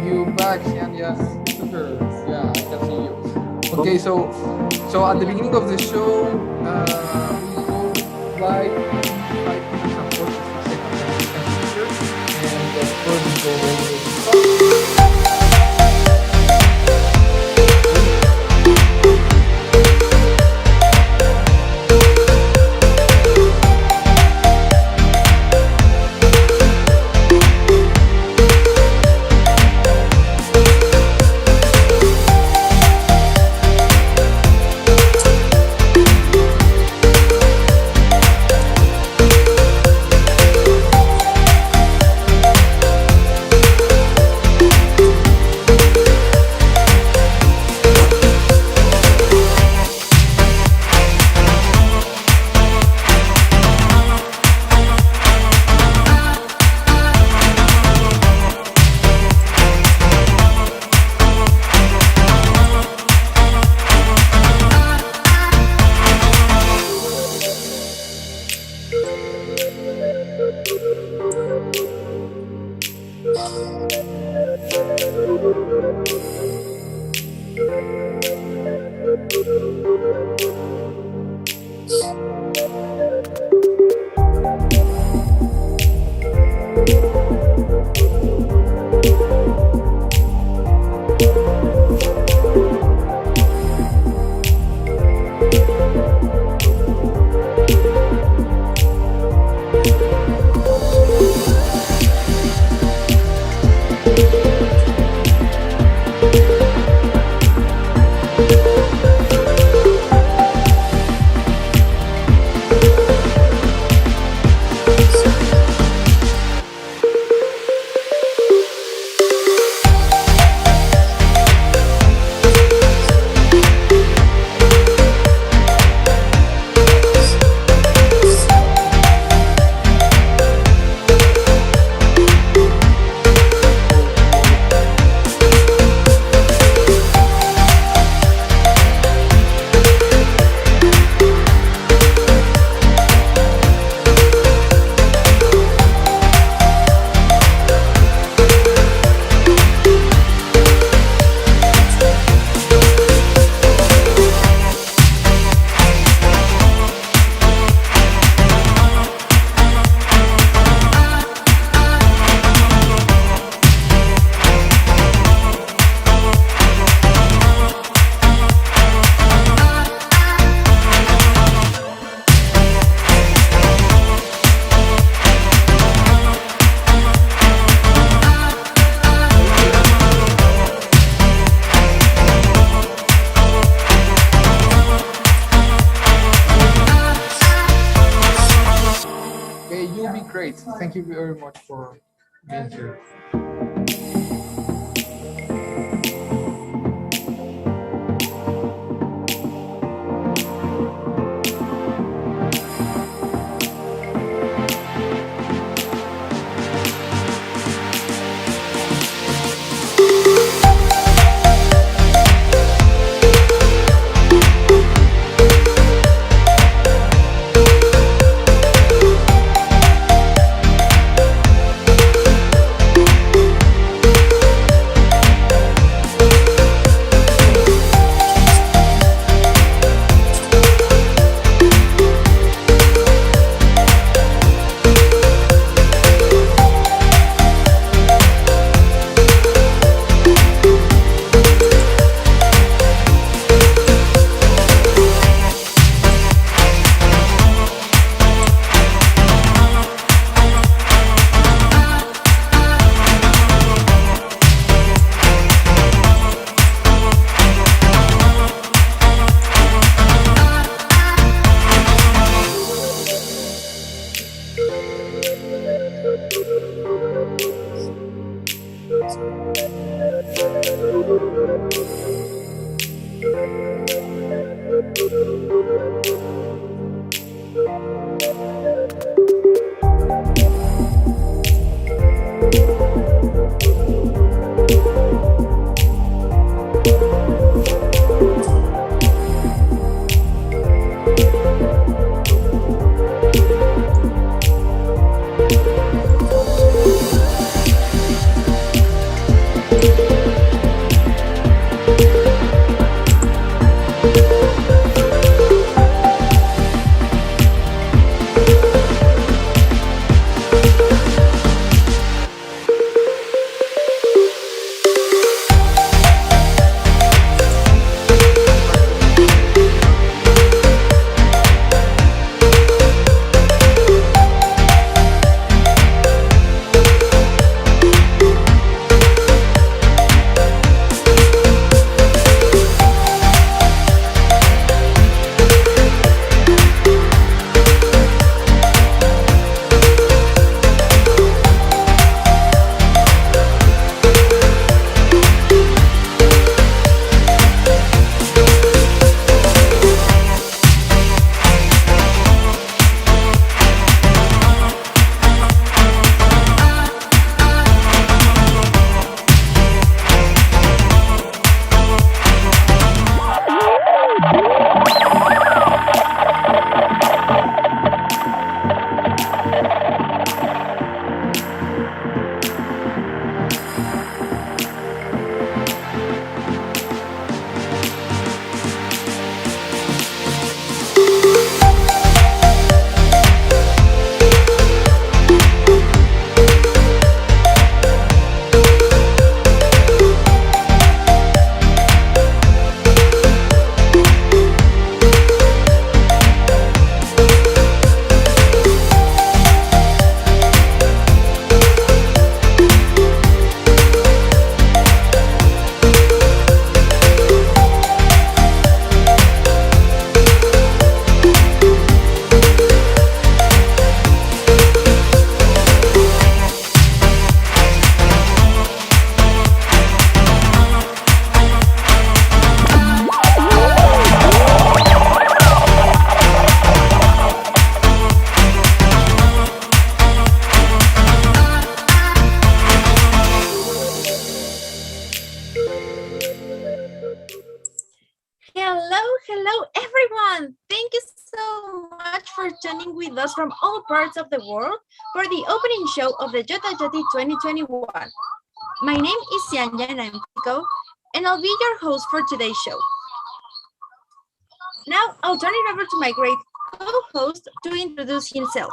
you back, Zyanya Kristofer? Yeah, I can see you. Okay, so at the beginning of the show, we go live 5 minutes and 46 seconds, as you can see here, and of course we go over the top. You'll be great. Thank you very much for being here. Hello, everyone. Thank you so much for tuning with us from all parts of the world for the opening show of the JOTA-JOTI 2021. My name is Zyanya and I'm Mexico, and I'll be your host for today's show. Now, I'll turn it over to my great co-host to introduce himself.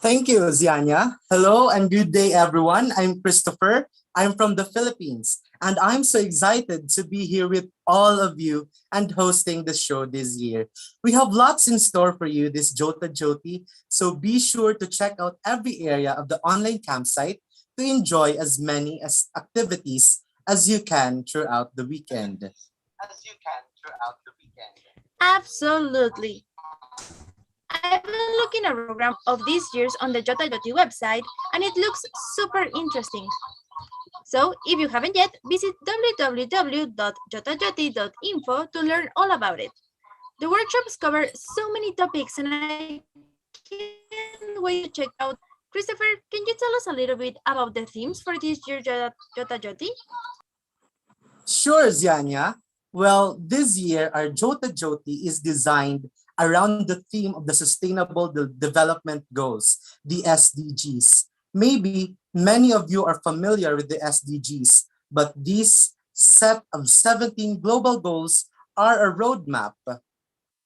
Thank you, Zyanya. Hello and good day, everyone. I'm Christopher. I'm from the Philippines, and I'm so excited to be here with all of you and hosting the show this year. We have lots in store for you this JOTA-JOTI, so be sure to check out every area of the online campsite to enjoy as many activities as you can throughout the weekend. Absolutely. I've been looking at the program of these years on the JOTA-JOTI website, and it looks super interesting. So if you haven't yet, visit www.jotajoti.info to learn all about it. The workshops cover so many topics, and I can't wait to check out. Christopher, can you tell us a little bit about the themes for this year's JOTA-JOTI? Sure, Zyanya. Well, this year, our JOTA-JOTI is designed around the theme of the Sustainable Development Goals, the SDGs. Maybe many of you are familiar with the SDGs, but these set of 17 global goals are a roadmap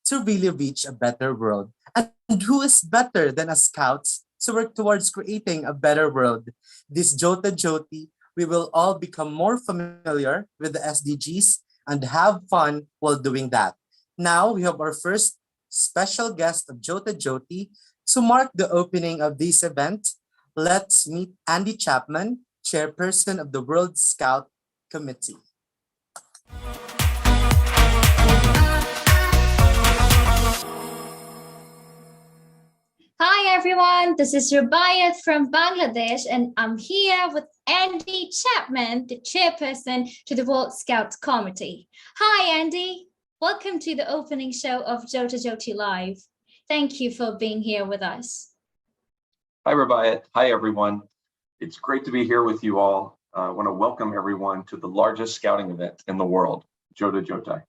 to really reach a better world. And who is better than as scouts to work towards creating a better world? This JOTA-JOTI, we will all become more familiar with the SDGs and have fun while doing that. Now we have our first special guest of JOTA-JOTI to mark the opening of this event. Let's meet Andy Chapman, Chairperson of the World Scout Committee. Hi everyone, this is Rubaiyat from Bangladesh and I'm here with Andy Chapman, the chairperson to the World Scout Committee. Hi Andy, welcome to the opening show of JOTA-JOTI Live. Thank you for being here with us. Hi Rubaiyat, hi everyone. It's great to be here with you all. I want to welcome everyone to the largest scouting event in the world, JOTA-JOTI.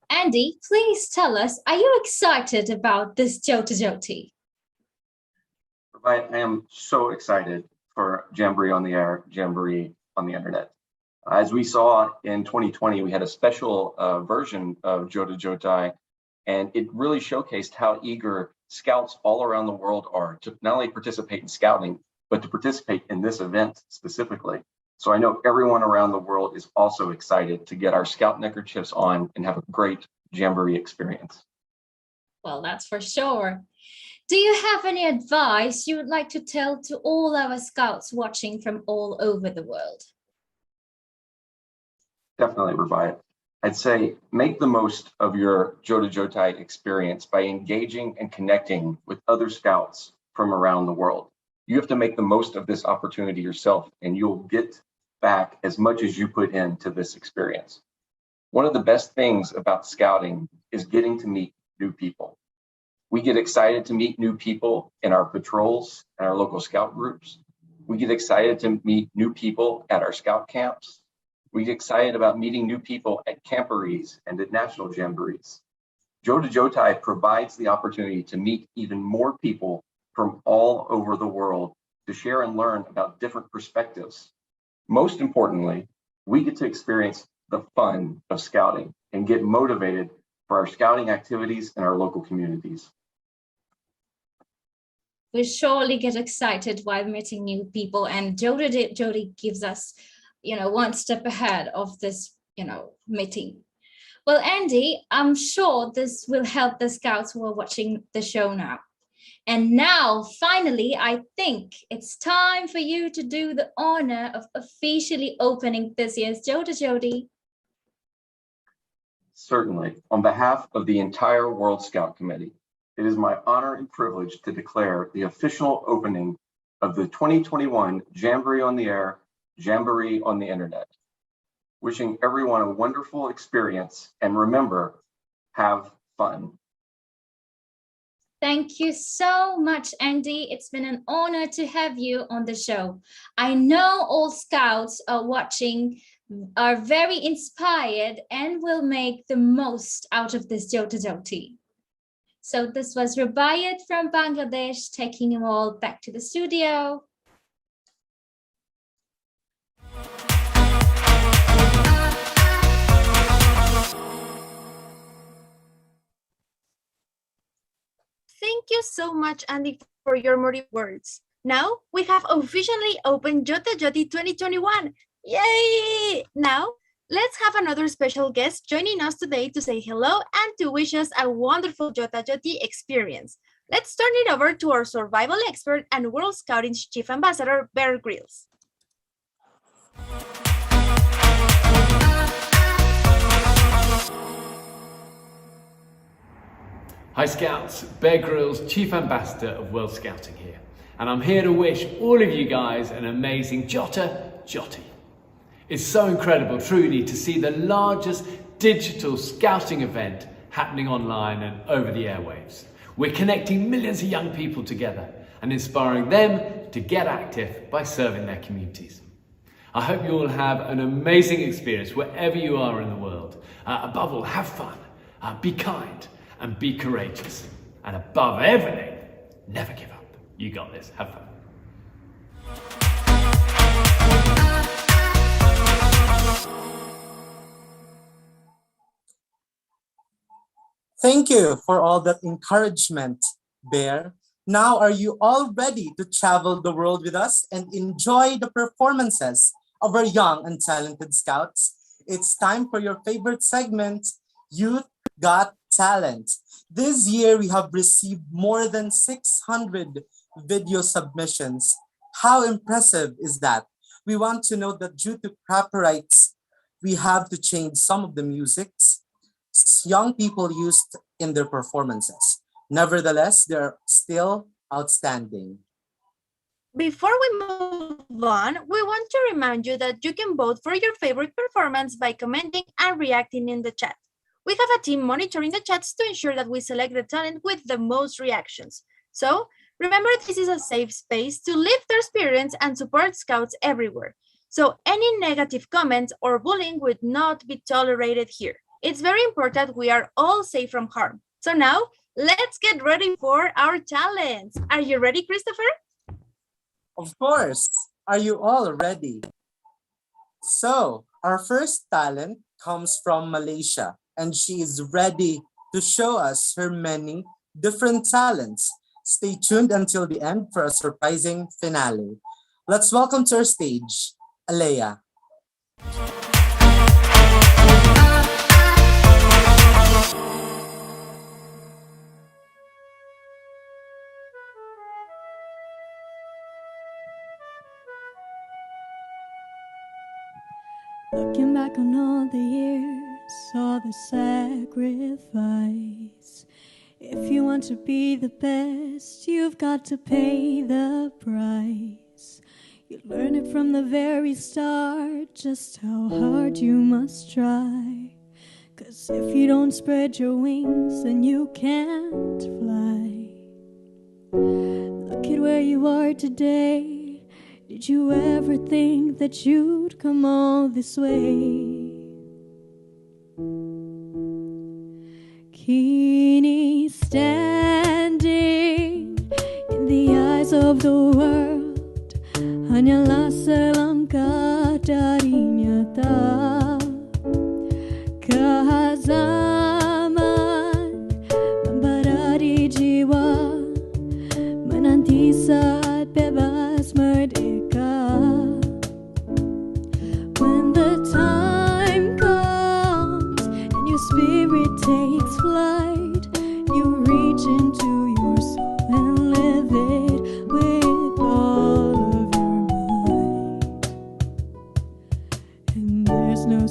Andy, please tell us, are you excited about this JOTA-JOTI? I am so excited for Jamboree on the Air, Jamboree on the Internet. As we saw in 2020, we had a special version of JOTA-JOTI, and it really showcased how eager scouts all around the world are to not only participate in scouting, but to participate in this event specifically. So I know everyone around the world is also excited to get our scout neckerchiefs on and have a great Jamboree experience. Well, that's for sure. Do you have any advice you would like to tell to all our scouts watching from all over the world? Definitely, Rubaiyat. I'd say make the most of your JOTA-JOTI experience by engaging and connecting with other scouts from around the world. You have to make the most of this opportunity yourself, and you'll get back as much as you put into this experience. One of the best things about scouting is getting to meet new people. We get excited to meet new people in our patrols and our local scout groups. We get excited to meet new people at our scout camps. We get excited about meeting new people at camporees and at national jamborees. JOTA-JOTI provides the opportunity to meet even more people from all over the world to share and learn about different perspectives. Most importantly, we get to experience the fun of scouting and get motivated for our scouting activities in our local communities. We surely get excited while meeting new people, and JOTA-JOTI gives us, one step ahead of this, meeting. Well, Andy, I'm sure this will help the scouts who are watching the show now. And now, finally, I think it's time for you to do the honor of officially opening this year's JOTA-JOTI. Certainly. On behalf of the entire World Scout Committee, it is my honor and privilege to declare the official opening of the 2021 Jamboree on the Air, Jamboree on the Internet. Wishing everyone a wonderful experience, and remember, have fun. Thank you so much, Andy. It's been an honor to have you on the show. I know all scouts are watching are very inspired and will make the most out of this JOTA-JOTI. So this was Rubaiyat from Bangladesh, taking you all back to the studio. Thank you so much, Andy, for your motive words. Now we have officially opened JOTA-JOTI 2021. Yay! Now let's have another special guest joining us today to say hello and to wish us a wonderful JOTA-JOTI experience. Let's turn it over to our survival expert and World Scouting's Chief Ambassador, Grylls. Hi Scouts, Grylls, Chief Ambassador of World Scouting here, and I'm here to wish all of you guys an amazing JOTA-JOTI. It's so incredible, truly, to see the largest digital scouting event happening online and over the airwaves. We're connecting millions of young people together and inspiring them to get active by serving their communities. I hope you all have an amazing experience wherever you are in the world. Above all, have fun, be kind, and be courageous. And above everything, never give up. You got this. Have fun. Thank you for all that encouragement, Bear. Now, are you all ready to travel the world with us and enjoy the performances of our young and talented Scouts? It's time for your favorite segment, Youth Got Talent. This year, we have received more than 600 video submissions. How impressive is that? We want to know that due to copyrights, we have to change some of the musics young people used in their performances. Nevertheless, they're still outstanding. Before we move on, we want to remind you that you can vote for your favorite performance by commenting and reacting in the chat. We have a team monitoring the chats to ensure that we select the talent with the most reactions. So, remember, this is a safe space to live their experience and support Scouts everywhere. So, any negative comments or bullying would not be tolerated here. It's very important we are all safe from harm. So now, let's get ready for our talents. Are you ready, Kristofer? Of course. Are you all ready? So, our first talent comes from Malaysia, and she is ready to show us her many different talents. Stay tuned until the end for a surprising finale. Let's welcome to our stage, Alea. Looking back on all the years, all the sacrifice. If you want to be the best, you've got to pay the price. You learn it from the very start, just how hard you must try. 'Cause if you don't spread your wings, then you can't fly. Look at where you are today. Did you ever think that you'd come all this way? Kini standing in the eyes of the world, hanyalah selangkah dari nyata. Kehazaman membara di jiwa, menanti saat bebas merdeka. When the time comes and your spirit takes flight, you reach into your soul and live it with all of your might. And there's no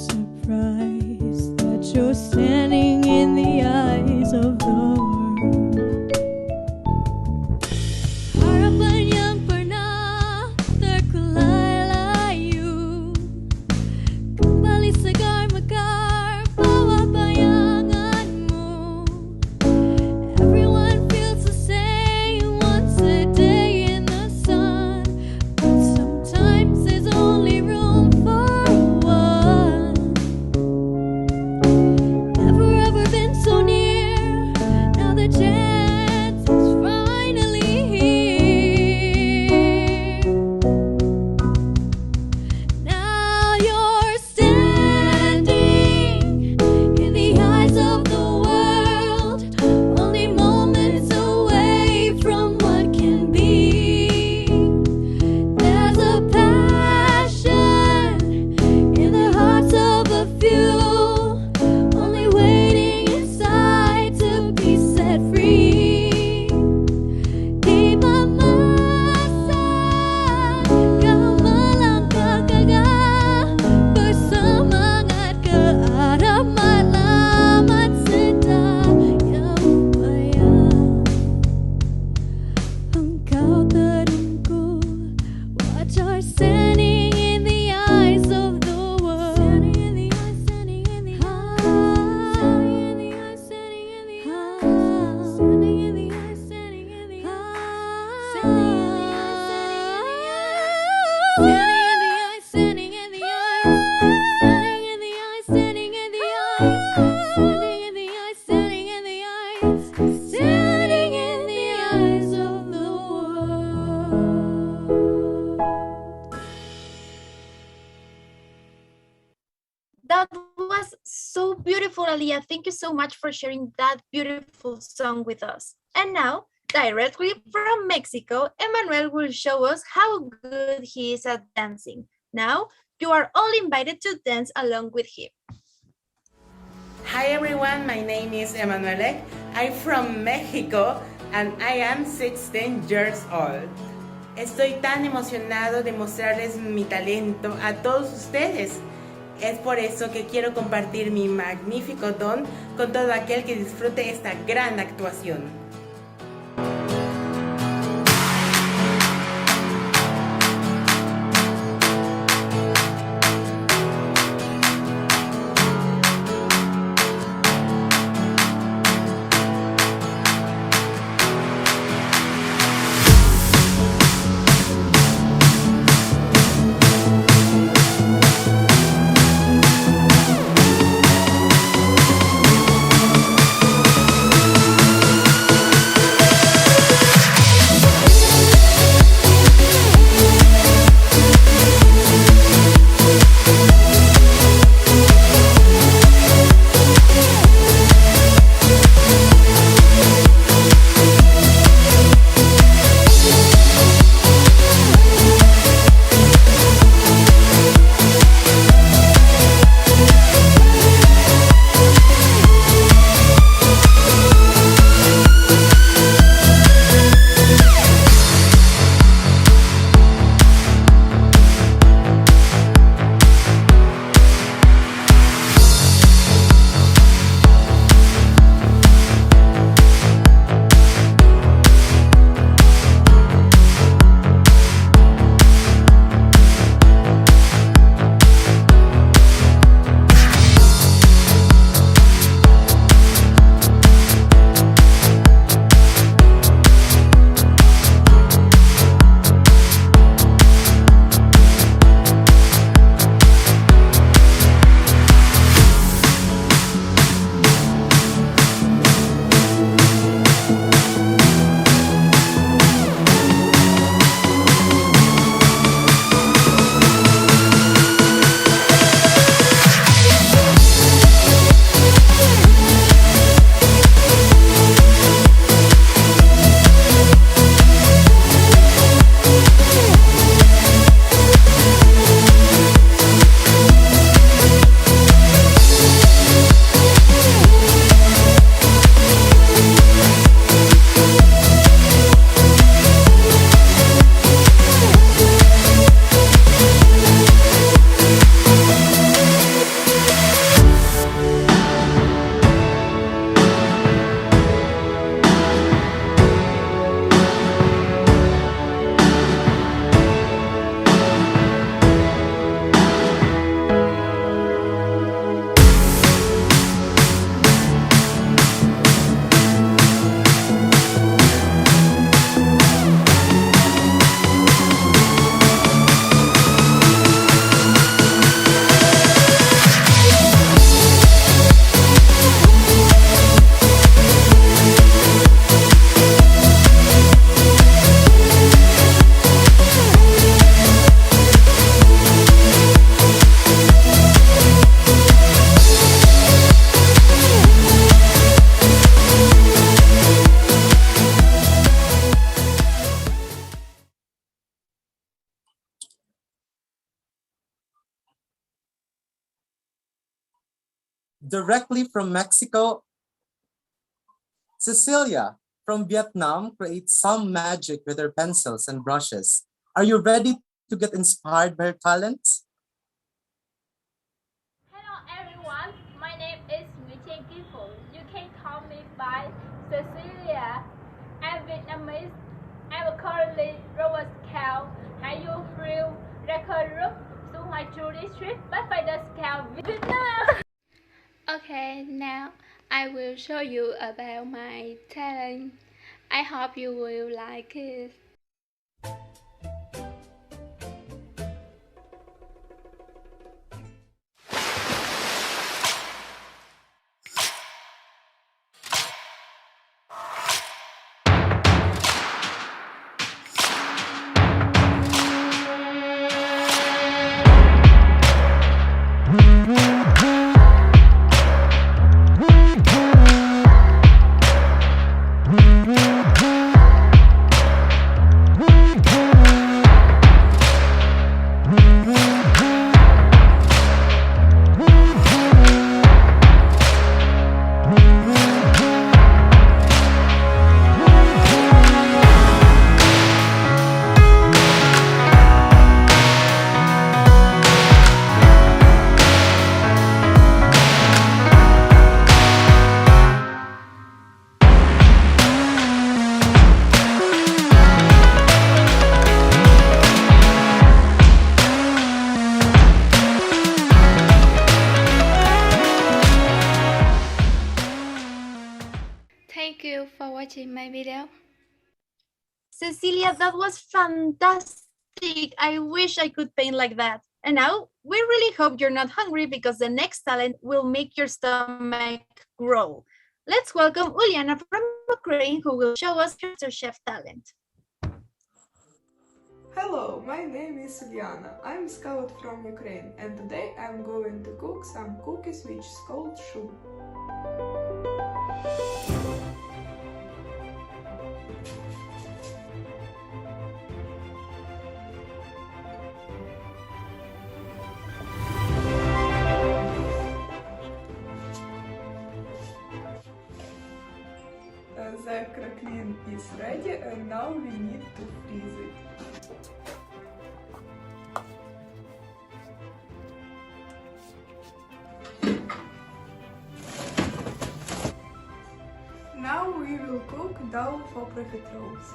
Standing in the ice, standing in the ice, standing in the ice, standing in the ice, standing in the ice, standing in the eyes of the world. That was so beautiful, Aliyah. Thank you so much for sharing that beautiful song with us. And now, directly from Mexico, Emmanuel will show us how good he is at dancing. Now, you are all invited to dance along with him. Hi everyone, my name is Emanuele. I'm from Mexico and I am 16 years old. Estoy tan emocionado de mostrarles mi talento a todos ustedes. Es por eso que quiero compartir mi magnífico don con todo aquel que disfrute esta gran actuación. Directly from Mexico, Cecilia from Vietnam creates some magic with her pencils and brushes. Are you ready to get inspired by her talents? Hello everyone, my name is Zyanya Kristofer. You can call me by Cecilia. I'm Vietnamese. I'm currently Robert Scout. How you feel record group to my tourist trip but by the Scout Vietnam. Okay, now I will show you about my talent. I hope you will like it. my video. Cecilia, that was fantastic. I wish I could paint like that. And now we really hope you're not hungry because the next talent will make your stomach grow. Let's welcome Uliana from Ukraine, who will show us her chef talent. Hello, my name is Zyanya. I'm scout from Ukraine, and today I'm going to cook some cookies which is called shu. The crackling is ready, and now we need to freeze it. Now we will cook dough for profiteroles.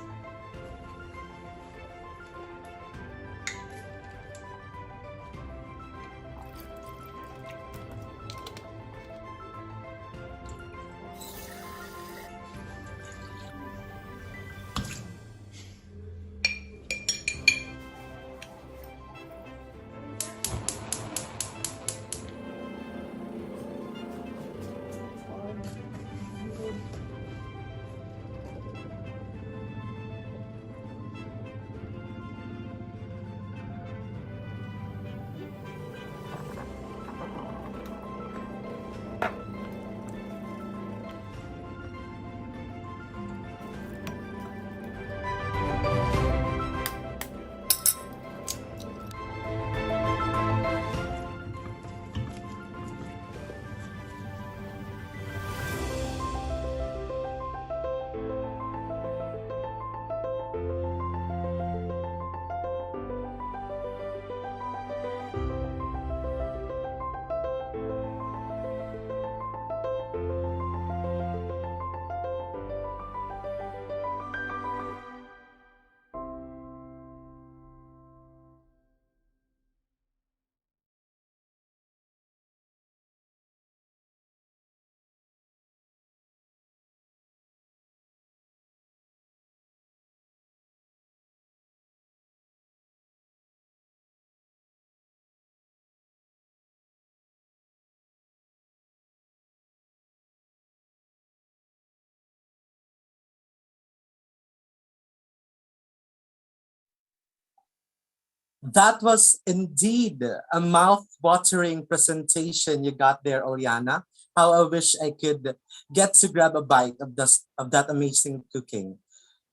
That was indeed a mouth-watering presentation you got there, Oliana. How I wish I could get to grab a bite of that amazing cooking.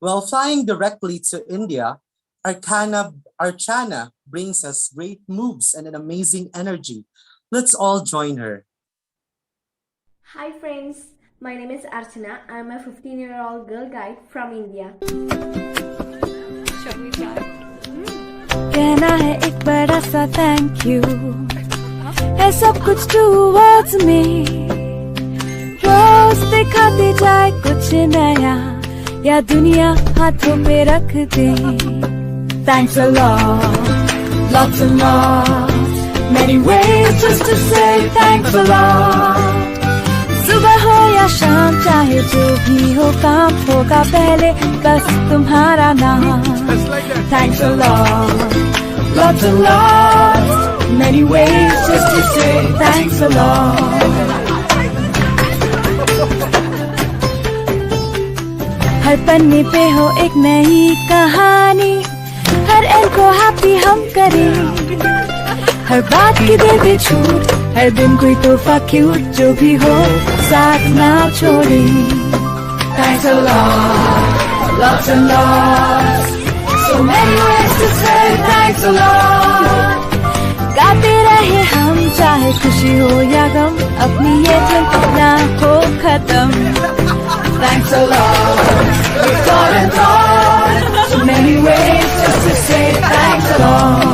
Well, flying directly to India, Archana brings us great moves and an amazing energy. Let's all join her. Hi friends, my name is Archana. I'm a 15-year-old girl guide from India. Shall we try? कहना है एक बड़ा सा thank you है सब कुछ towards me रोज दिखाती जाए कुछ नया या दुनिया हाथों पे रख दे thanks a lot lots and lots many ways just to say thanks a lot सुबह हो या शाम चाहे जो भी हो काम होगा पहले बस तुम्हारा नाम thanks a lot lots and lots many ways just to say thanks a lot हर पन्ने पे हो एक नई कहानी हर एंड को हैप्पी हम करें हर बात की दे दे छूट हर दिन कोई तोहफा क्यूट जो भी हो साथ ना छोड़े thanks a lot lots and lots so many ways to say thanks a lot गाते रहे हम चाहे खुशी हो या गम अपनी ये धुन ना हो खत्म thanks a lot we thought and thought so many ways just to say thanks a lot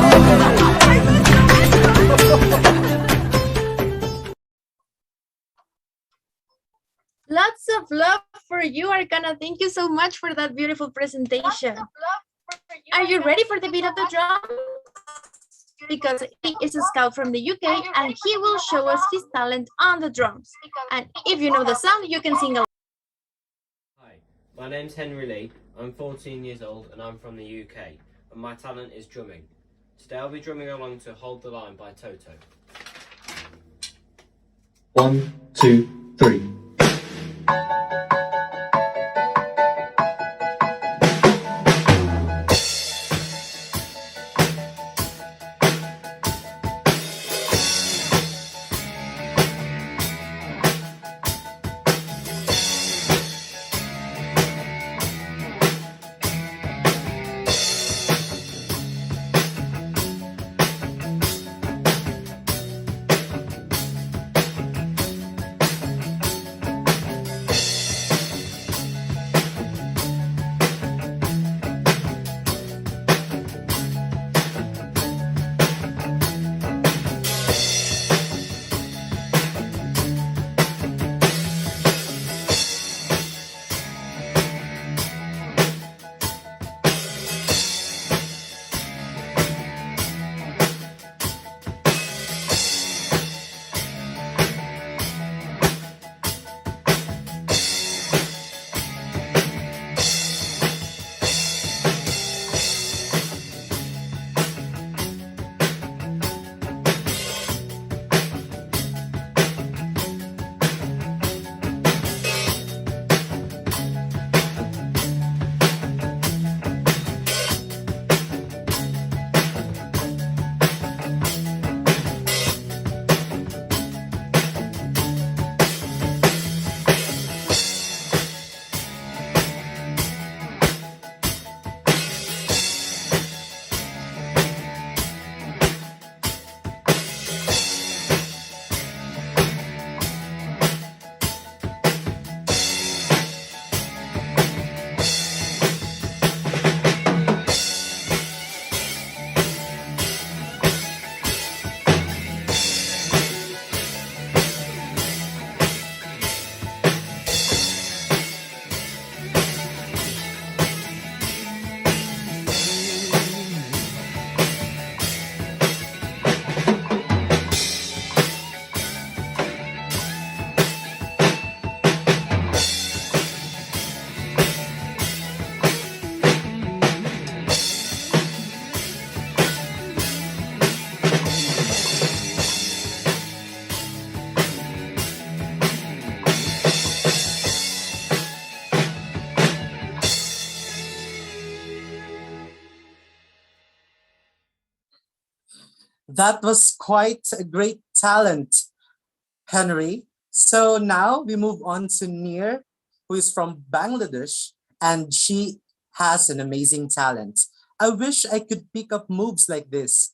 Lots of love for you, Archana. Thank you so much for that beautiful presentation. Are you ready for the beat of the drum? Because he is a scout from the UK and he will show us his talent on the drums. And if you know the song, you can sing along. Hi, My name's Henry Lee, I'm 14 years old and I'm from the UK, and my talent is drumming. Today I'll be drumming along to Hold the Line by Toto. 1, 2, 3. That was quite a great talent, Henry. So now we move on to Neer, who is from Bangladesh, and she has an amazing talent. I wish I could pick up moves like this.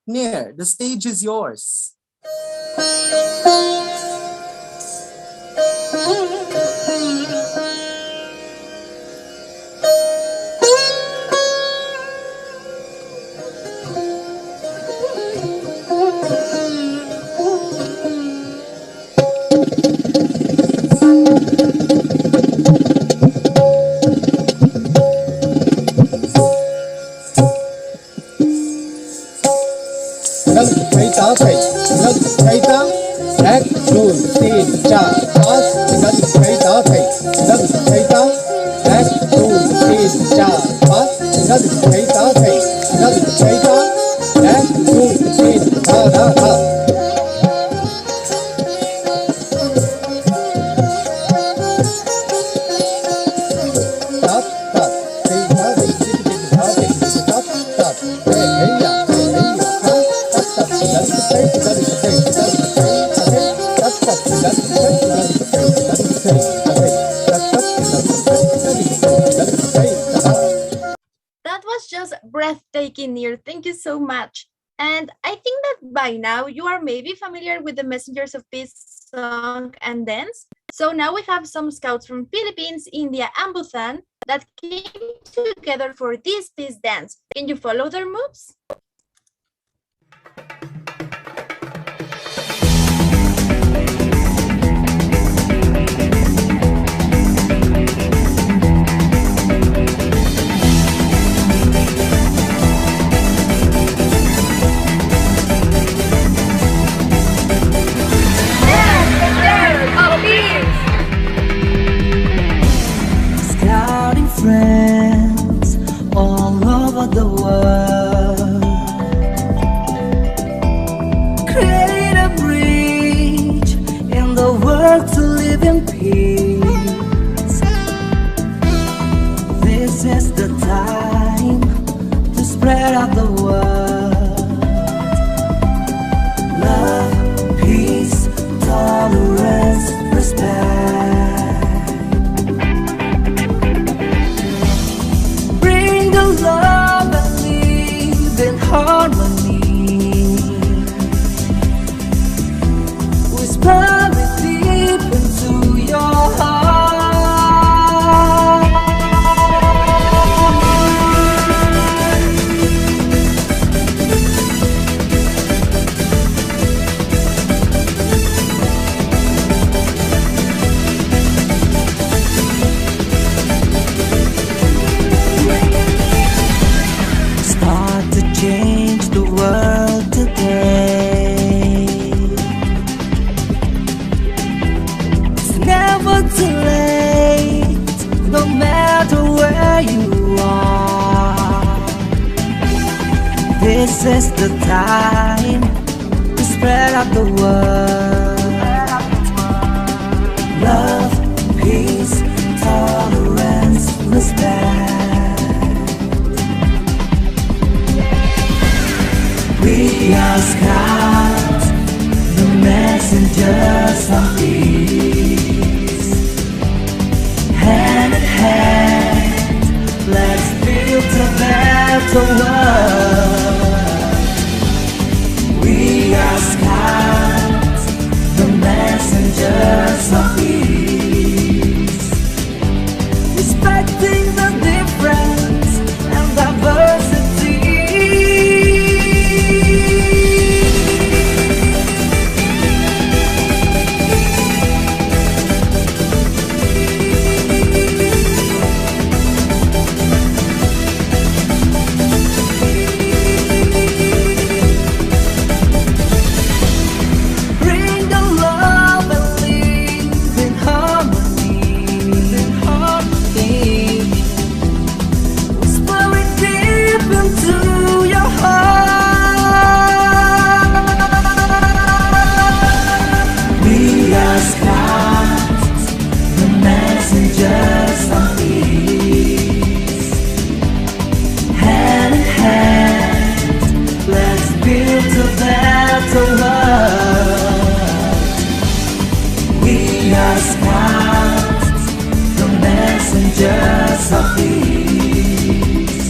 Neer, the stage is yours. Nâng thấy tá thầy, nâng thấy tá, rác đùn tin trả phát. Nâng thấy tá thầy, nâng thấy tá, rác đùn tin trả phát. Nâng thấy tá thầy, nâng thấy tá, rác đùn tin trả phát. That was just breathtaking, Near. Thank you so much. And I think that by now you are maybe familiar with the Messengers of Peace song and dance. So now we have some scouts from Philippines, India, and Bhutan that came together for this peace dance. Can you follow their moves? Scout peace. This is the time to spread out the word. Love, peace, tolerance, respect. Bring the love and live in harmony. Whisper it deep into your heart. Start to change the world today. It's never too late, no matter where you are. This is the time to spread out the word. Love, peace, tolerance, respect. We are scouts, the messengers of peace. Hand in hand, let's build a better world. We are scouts, the messengers of peace. Respecting the difference and diversity. Bring the love and live in harmony. Whisper it deep into your heart. We are scouts, the messengers of peace. Hand in hand, let's build a better world. We are scouts, the messengers of peace.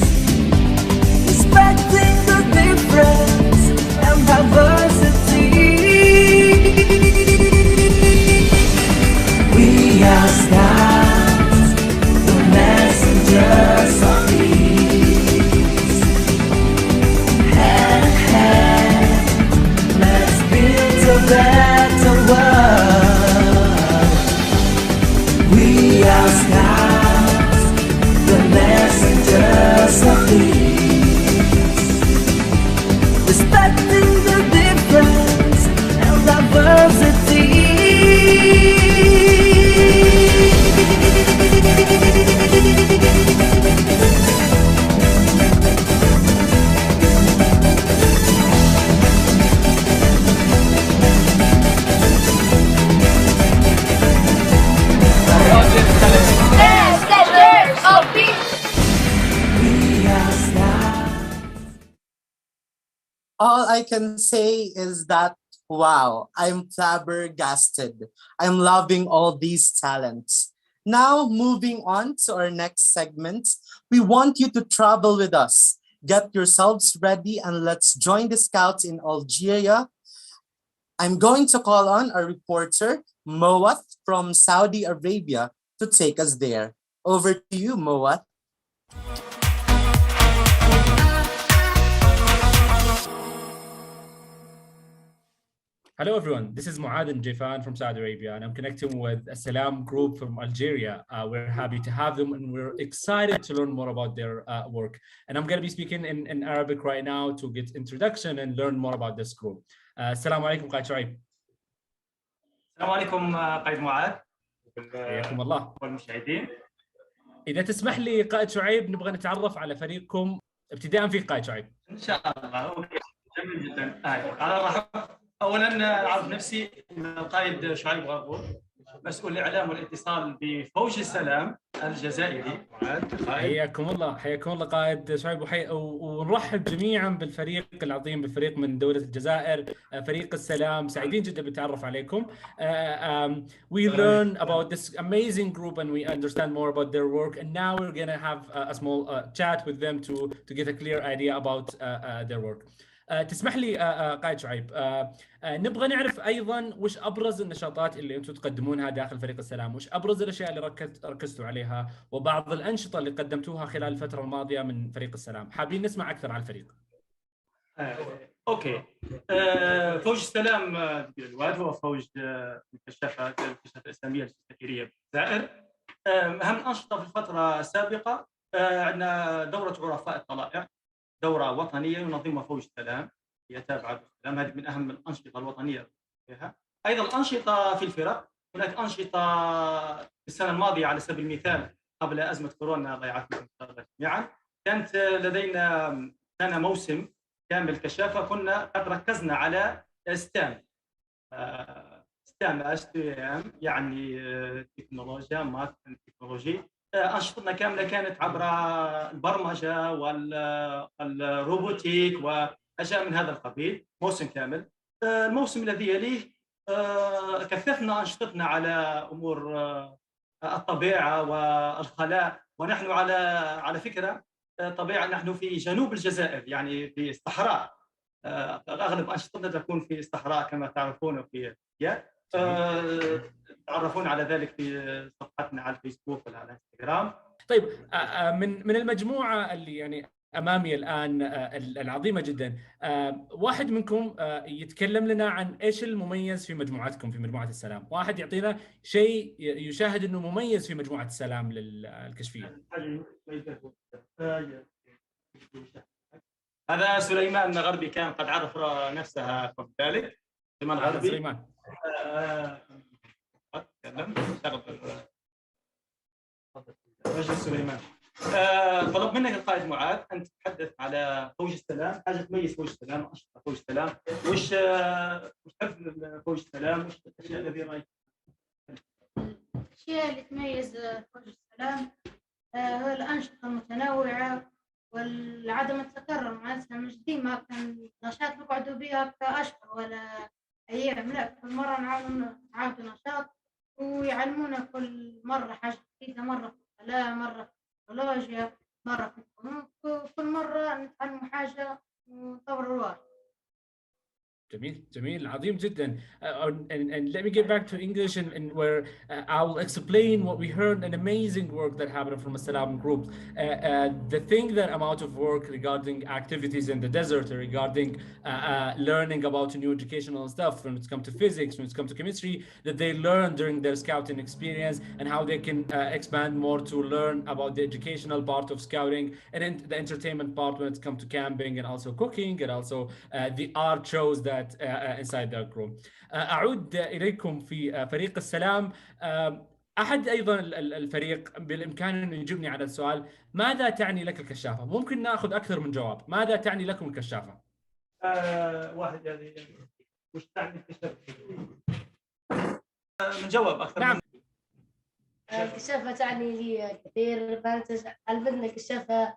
Respecting the difference and diversity. We are scouts, the messengers of peace. Hand in hand, let's build a better world. We are scouts, the messengers of peace. Respecting the difference and diversity. Messengers of peace. We are scouts. All I can say is that, wow, I'm flabbergasted. I'm loving all these talents. Now, moving on to our next segment, we want you to travel with us. Get yourselves ready and let's join the scouts in Algeria. I'm going to call on our reporter, Moat from Saudi Arabia, to take us there. Over to you, Moat. Hello everyone, this is Muad and Jifan from Saudi Arabia and I'm connecting with a Salam group from Algeria. We're happy to have them and we're excited to learn more about their work. And I'm going to be speaking in Arabic right now to get introduction and learn more about this group. Assalamu alaikum قائد شعيب. السلام عليكم قائد معاذ. حياكم الله. والمشاهدين. إذا تسمح لي قائد شعيب نبغى نتعرف على فريقكم ابتداء فيك قائد شعيب. إن شاء الله. جميل جدا. أنا راح أولا أعرف نفسي القائد شعيب غربور مسؤول الاعلام والاتصال بفوج السلام الجزائري. حياكم الله، حياكم الله قائد شعيب، ونرحب جميعا بالفريق العظيم، بالفريق من دولة الجزائر، فريق السلام. سعيدين جدا بالتعرف عليكم. We learn about this amazing group and we understand more about their work, and now we're gonna have a small chat with them to get a clear idea about their work. تسمح لي قائد شعيب، نبغى نعرف ايضا وش ابرز النشاطات اللي انتم تقدمونها داخل فريق السلام، وش ابرز الاشياء اللي ركزتوا عليها، وبعض الانشطه اللي قدمتوها خلال الفتره الماضيه من فريق السلام. حابين نسمع اكثر عن الفريق. اوكي. فوج السلام الواد هو فوج الكشافه الاسلاميه الجزائريه بالجزائر. اهم الانشطه في الفتره السابقه عندنا دوره عرفاء الطلائع، دورة وطنية ينظمها فوج السلام، هي تابعة للسلام. هذه من أهم الأنشطة الوطنية فيها. أيضا الأنشطة في الفرق، هناك أنشطة في السنة الماضية على سبيل المثال قبل أزمة كورونا ضيعتنا جميعا، كانت لدينا كان موسم كامل كشافة، كنا قد ركزنا على ستام يعني تكنولوجيا ماث تكنولوجي. أنشطتنا كاملة كانت عبر البرمجة والروبوتيك وأشياء من هذا القبيل، موسم كامل. الموسم الذي يليه كثفنا أنشطتنا على أمور الطبيعة والخلاء، ونحن على فكرة طبيعة نحن في جنوب الجزائر، يعني في الصحراء. أغلب أنشطتنا تكون في الصحراء كما تعرفون في تعرفون على ذلك في صفحتنا على الفيسبوك ولا على الانستغرام. طيب، من المجموعه اللي يعني امامي الان العظيمه جدا، واحد منكم يتكلم لنا عن ايش المميز في مجموعتكم، في مجموعه السلام. واحد يعطينا شيء يشاهد انه مميز في مجموعه السلام للكشفيه. هذا سليمان غربي، كان قد عرف نفسه قبل ذلك. سليمان غربي. سليمان. رجل سليمان. طلب منك القائد معاذ ان تتحدث على فوج السلام، حاجه تميز فوج السلام، انشطه فوج السلام، وش حفل فوج السلام، وش الاشياء التي رايك؟ الاشياء اللي تميز فوج السلام هو الانشطه المتنوعه والعدم التكرر، معناتها مش ديما كان نشاط نقعدوا بها كاشهر ولا ايام، لا كل مره نعاودوا نشاط ويعلمونا كل مره حاجه جديده، مره في الكلام، مره في التكنولوجيا، مره في الفنون، كل مره نتعلموا حاجه ونطوروا الواقع. جميل، جميل، عظيم جدا. And let me get back to English and where I will explain what we heard, an amazing work that happened from a Salam group. The thing that I'm out of work regarding activities in the desert, regarding learning about new educational stuff when it comes to physics, when it comes to chemistry, that they learn during their scouting experience, and how they can expand more to learn about the educational part of scouting and the entertainment part when it comes to camping and also cooking and also the art shows that inside the group. أعود إليكم في فريق السلام. أحد أيضا الفريق بالإمكان أن يجيبني على السؤال: ماذا تعني لك الكشافة؟ ممكن نأخذ أكثر من جواب. ماذا تعني لكم الكشافة؟ واحد يعني وش تعني الكشافة؟ نجاوب أكثر. نعم. الكشافة تعني لي كثير، علمتنا الكشافة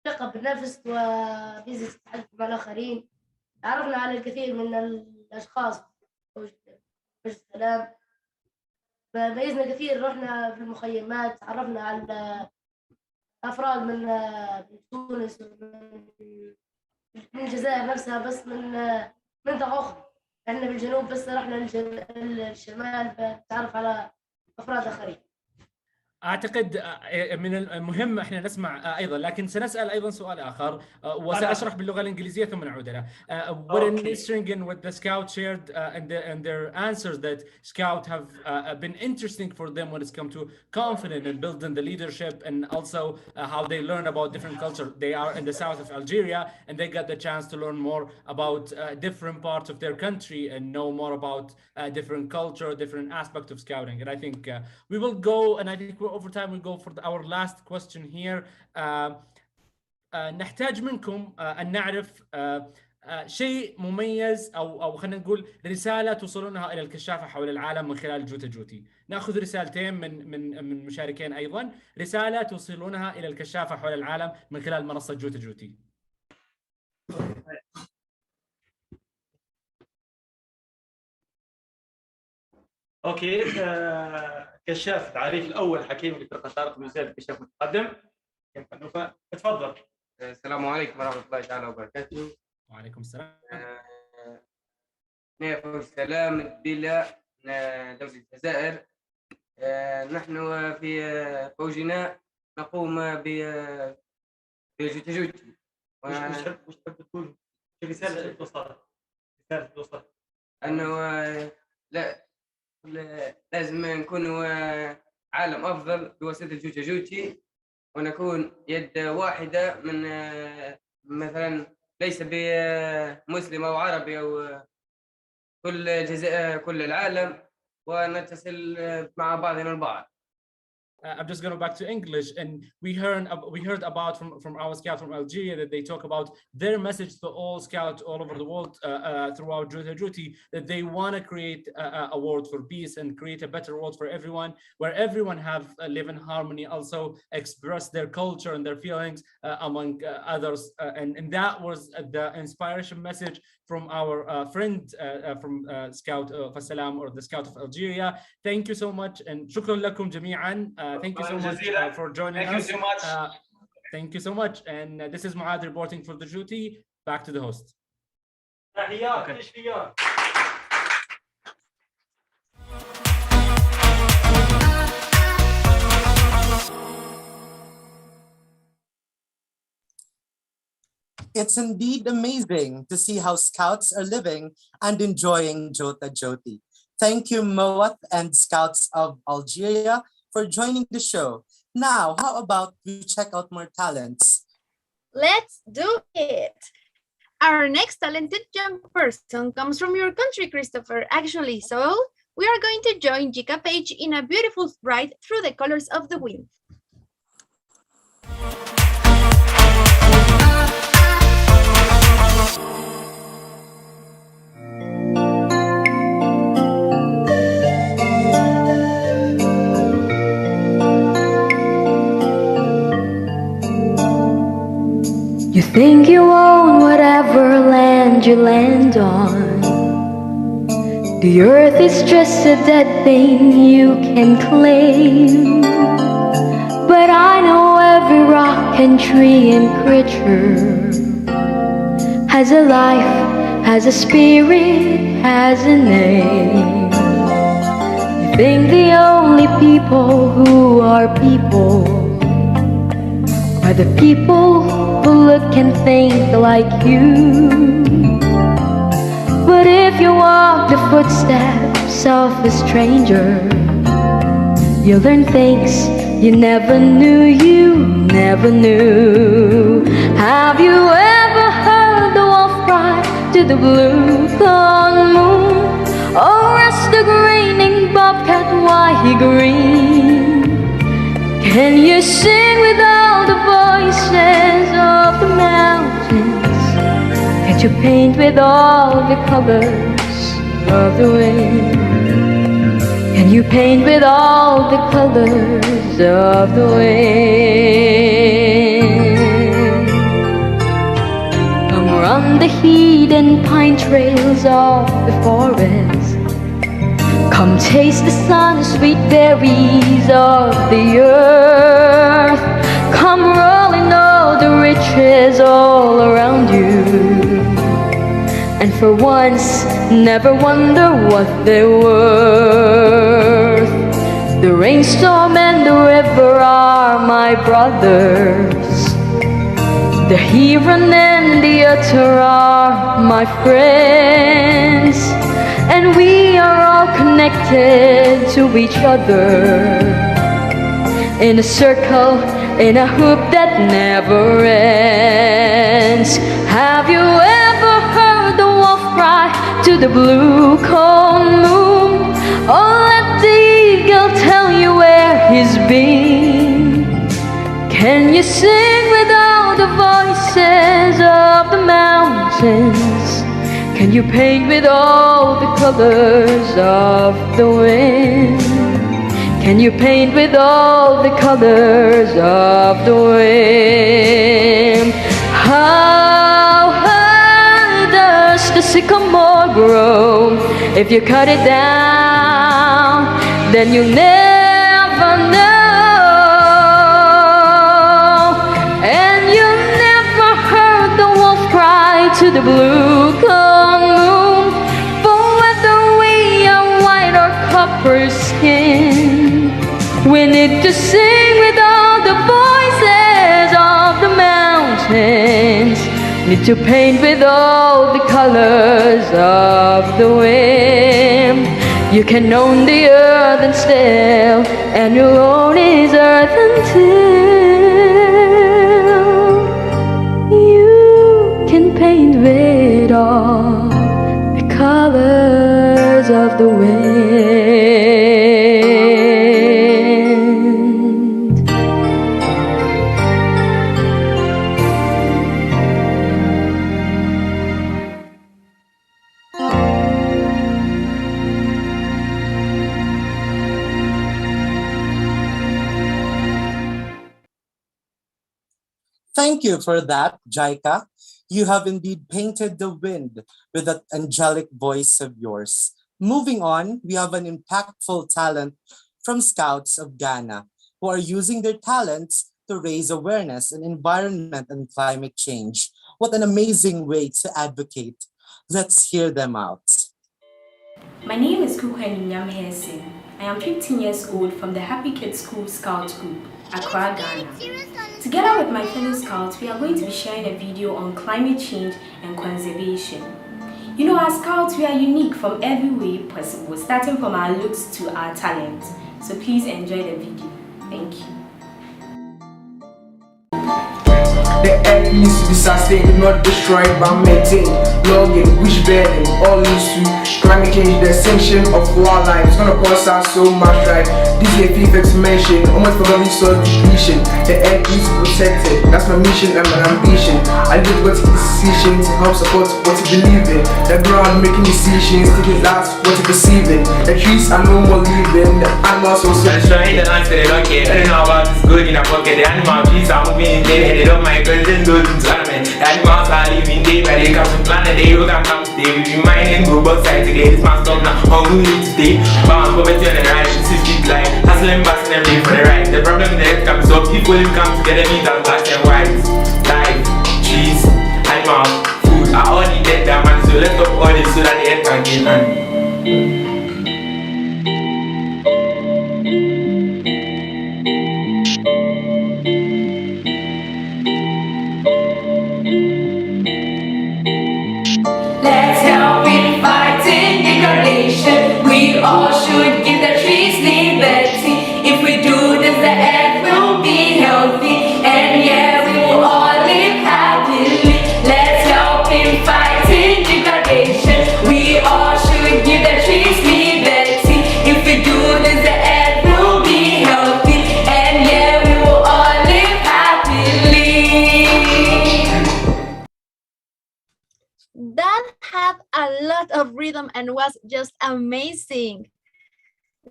ثقة بالنفس وميزة التحدث مع الآخرين. تعرفنا على الكثير من الأشخاص في السلام، ميزنا كثير، رحنا في المخيمات، تعرفنا على أفراد من تونس من الجزائر نفسها، بس من منطقة أخرى. احنا بالجنوب بس رحنا للشمال فنتعرف على أفراد آخرين. أعتقد من المهم إحنا نسمع أيضا، لكن سنسأل أيضا سؤال آخر وسأشرح باللغة الإنجليزية ثم نعود لها. What an interesting what the Scout shared and their answers that Scout have been interesting for them when it's come to confidence and building the leadership, and also how they learn about different culture. They are in the south of Algeria and they got the chance to learn more about different parts of their country and know more about different culture, different aspect of scouting. And I think we will go, and I think over time we'll go for our last question here. نحتاج منكم أن نعرف شيء مميز او خلينا نقول رساله توصلونها الى الكشافه حول العالم من خلال جوتا جوتي. ناخذ رسالتين من مشاركين ايضا، رساله توصلونها الى الكشافه حول العالم من خلال منصه جوتا جوتي. اوكي. كشاف التعريف الاول حكيم لفرقه طارق بن زيد، كشاف متقدم. تفضل. السلام عليكم ورحمه الله تعالى وبركاته. وعليكم السلام. نافع السلام الدلة دولة الجزائر. نحن في فوجنا نقوم بجوتا جوتي. وش تحب تقول؟ رسالة توصل أنه لازم نكون عالم أفضل بواسطة جوتا جوتي، ونكون يد واحدة من مثلا ليس بمسلم أو عربي أو كل العالم، ونتصل مع بعضنا البعض. I'm just going to go back to English, and we heard about from our scouts from Algeria that they talk about their message to all scouts all over the world throughout JOTA-JOTI, that they want to create a world for peace and create a better world for everyone, where everyone have live in harmony, also express their culture and their feelings among others, and that was the inspiration message from our friend from Scout of Assalam, or the Scout of Algeria. Thank you so much, and شكرا لكم جميعا. Thank you so much for joining us. Thank you so much. Thank you so much. And this is Muad reporting for the JOTI. Back to the host. It's indeed amazing to see how scouts are living and enjoying JOTA-JOTI. Thank you, Moat and Scouts of Algeria, for joining the show. Now, how about we check out more talents? Let's do it. Our next talented young person comes from your country, Kristofer, actually. So we are going to join Jika Page in a beautiful ride through the colors of the wind. You think you own whatever land you land on. The earth is just a dead thing you can claim. But I know every rock and tree and creature has a life, has a spirit, has a name. You think the only people who are people are the people who look and think like you. But if you walk the footsteps of a stranger, you'll learn things you never knew, never knew. Have you ever heard the wolf cry to the blue corn moon? Or ask the grinning bobcat why he green? Can you sing with all the voices of the mountains? Can't you paint with all the colors of the wind? Can you paint with all the colors of the wind? Come run the heat and pine trails of the forest. Come taste the sun, sweet berries of the earth. Come rolling all the riches all around you. And for once, never wonder what they're worth. The rainstorm and the river are my brothers. The heron and the otter are my friends. And we are all connected to each other in a circle, in a hoop that never ends. Have you ever heard the wolf cry to the blue corn moon? Or let the eagle tell you where he's been? Can you sing with all the voices of the mountains? mountains? Can you paint with all the colors of the wind? Can you paint with all the colors of the wind? How high does the sycamore grow? If you cut it down, then you'll never know. And you never heard the wolf cry to the blue corn moon, for whether we are white or copper skin, we need to sing with all the voices of the mountains. Need to paint with all the colors of the wind. You can own the earth and still, and you'll own his earth until you can paint with all the colors of the wind. Thank you for that, Jaika. You have indeed painted the wind with that angelic voice of yours. Moving on, we have an impactful talent from Scouts of Ghana who are using their talents to raise awareness on environment and climate change. What an amazing way to advocate. Let's hear them out. My name is Kukwen Nyamhesi. I am 15 years old from the Happy Kids School Scout Group, Accra, Ghana. Together with my fellow scouts, we are going to be sharing a video on climate change and conservation. You know, as scouts, we are unique from every way possible, starting from our looks to our talent. So please enjoy the video. Thank you. The earth needs to be sustained, not destroyed, but maintained. Logging, bush burning, all leads to climate change. The extinction of wildlife is gonna cause us so much right. This is a fifth mention, almost for resource depletion. The earth needs to be protected. That's my mission and my ambition. I live what decisions to help support what you believe in. The ground making decisions, thinking that's what you perceive in. The trees are no more living, the animals also. Destroying the land so they don't care. They don't know about this good in a pocket. The animal trees are moving in day and they don't mind. President goes into tournament. The animals are living day by day. Come to planet, they will come to stay. We be mining, go both sides together. This man's stop now. How we need to stay. Bound poverty on the right. This is big life. Hustling, busting, everything for the right. The problem in the earth comes up. People will come together, meet and black and white. Life, trees, animals, food are all needed. That man, so let's stop all this so that the earth can gain land. Let's help in fighting degradation. We all should give the trees liberty. If we do this, the earth will be healthy, and yeah, we will all live happily. Let's help in fighting degradation. We all should give the trees liberty. If we do this, the earth will be healthy, and yeah, we will all live happily. That had a lot of rhythm and was just amazing.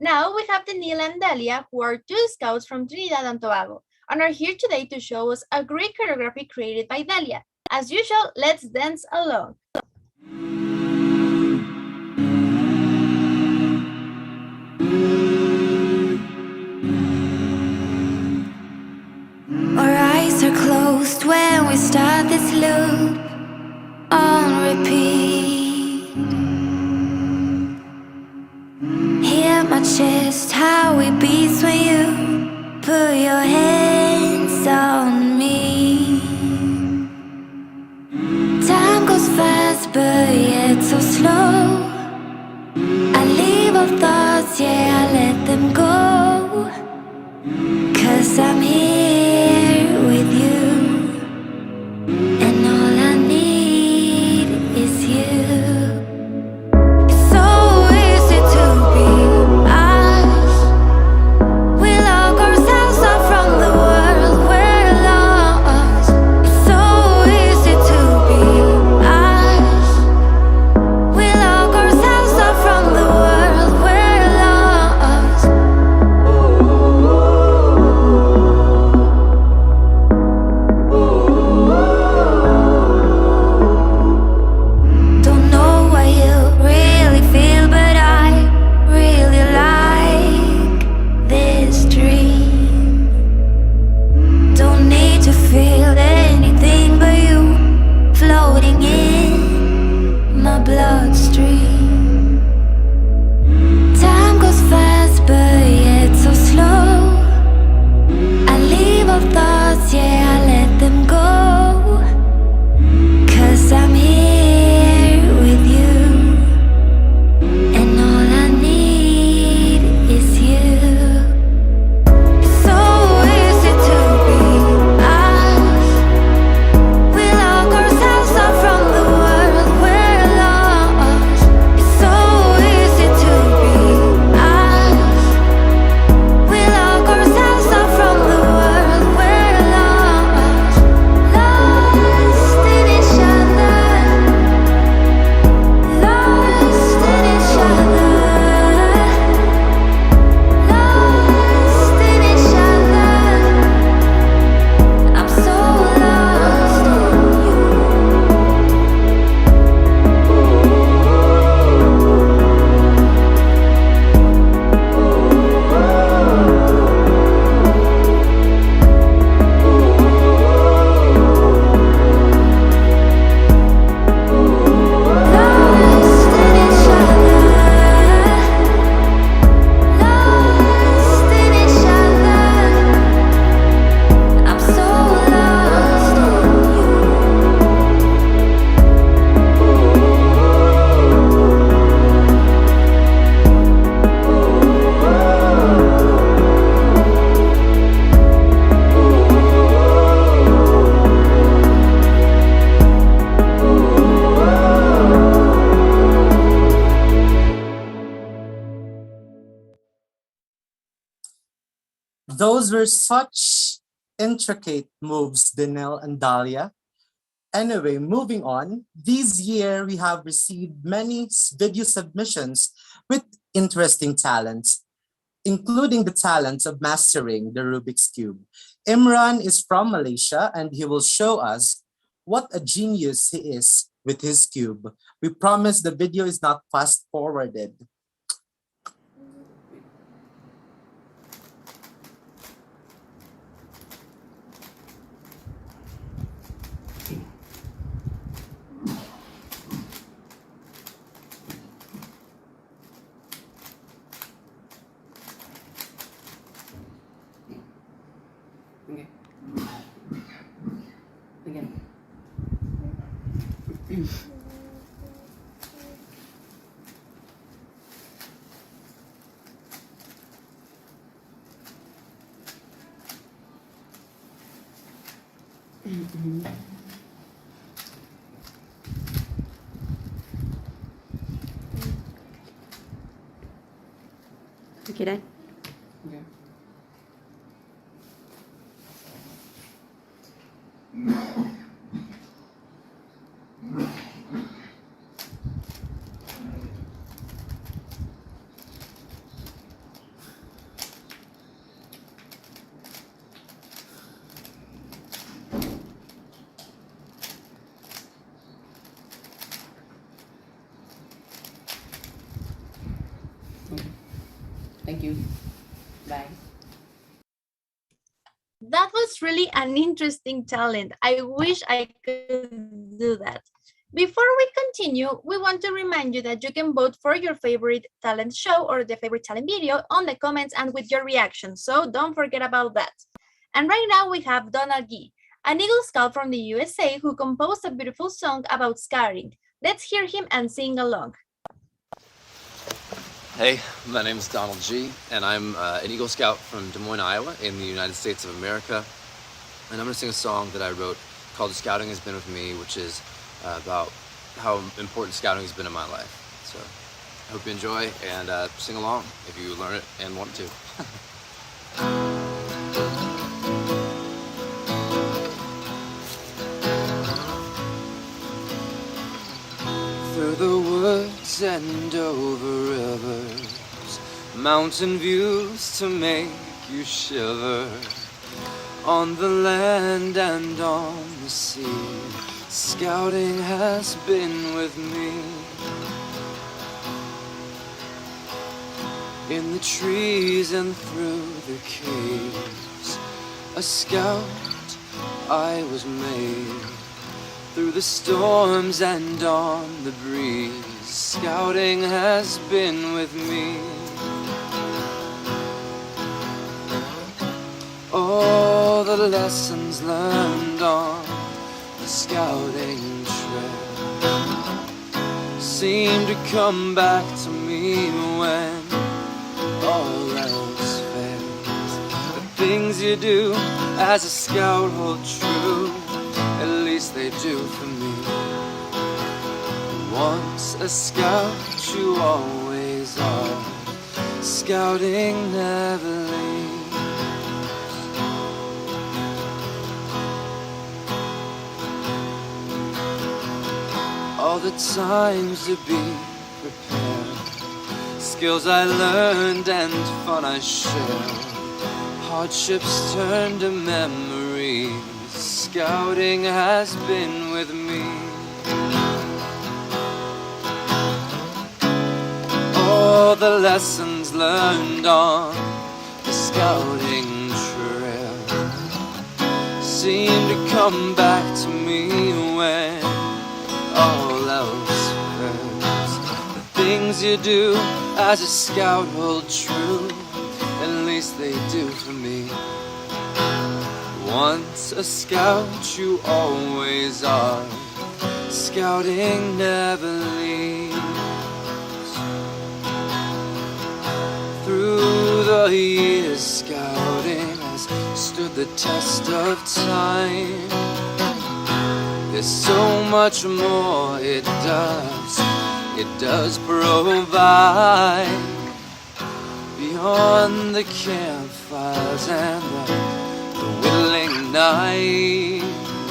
Now we have Daniel and Delia, who are two scouts from Trinidad and Tobago, and are here today to show us a great choreography created by Delia. As usual, let's dance along. Our eyes are closed when we start this loop on repeat. Hear my chest, how it beats when you put your hands on me. Time goes fast, but yet so slow. I leave all thoughts, yeah, I let them go. 'Cause I'm here with you, and all I need is you. It's so easy to be us. We lock ourselves out from the world, we're lost. It's so easy to be us. Those were such intricate moves, Danelle and Dahlia. Anyway, moving on, this year we have received many video submissions with interesting talents, including the talents of mastering the Rubik's Cube. Imran is from Malaysia and he will show us what a genius he is with his cube. We promise the video is not fast forwarded. Okay, Dad. Okay. Thank you. Bye. That was really an interesting talent. I wish I could do that. Before we continue, we want to remind you that you can vote for your favorite talent show or the favorite talent video on the comments and with your reaction, so don't forget about that. And right now we have Donald Gee, an Eagle Scout from the USA who composed a beautiful song about scouting. Let's hear him and sing along. Hey, my name is Donald G, and I'm an Eagle Scout from Des Moines, Iowa, in the United States of America. And I'm going to sing a song that I wrote called Scouting Has Been With Me, which is about how important scouting has been in my life. So I hope you enjoy and sing along if you learn it and want to. Through the woods and over rivers, mountain views to make you shiver. On the land and on the sea, scouting has been with me. In the trees and through the caves, a scout I was made. Through the storms and on the breeze, scouting has been with me. All the lessons learned on the scouting trail seem to come back to me when all else fails. The things you do as a scout hold true, at least they do for me. Once a scout, you always are. Scouting never leaves. All the times to be prepared, skills I learned and fun I shared, hardships turned to memories. Scouting has been with me. All the lessons learned on the scouting trail seem to come back to me when all else fails. The things you do as a scout hold true, at least they do for me. Once a scout, you always are. Scouting never leaves. Through the years, scouting has stood the test of time. There's so much more it does provide. Beyond the campfire, fires and the whittling knife.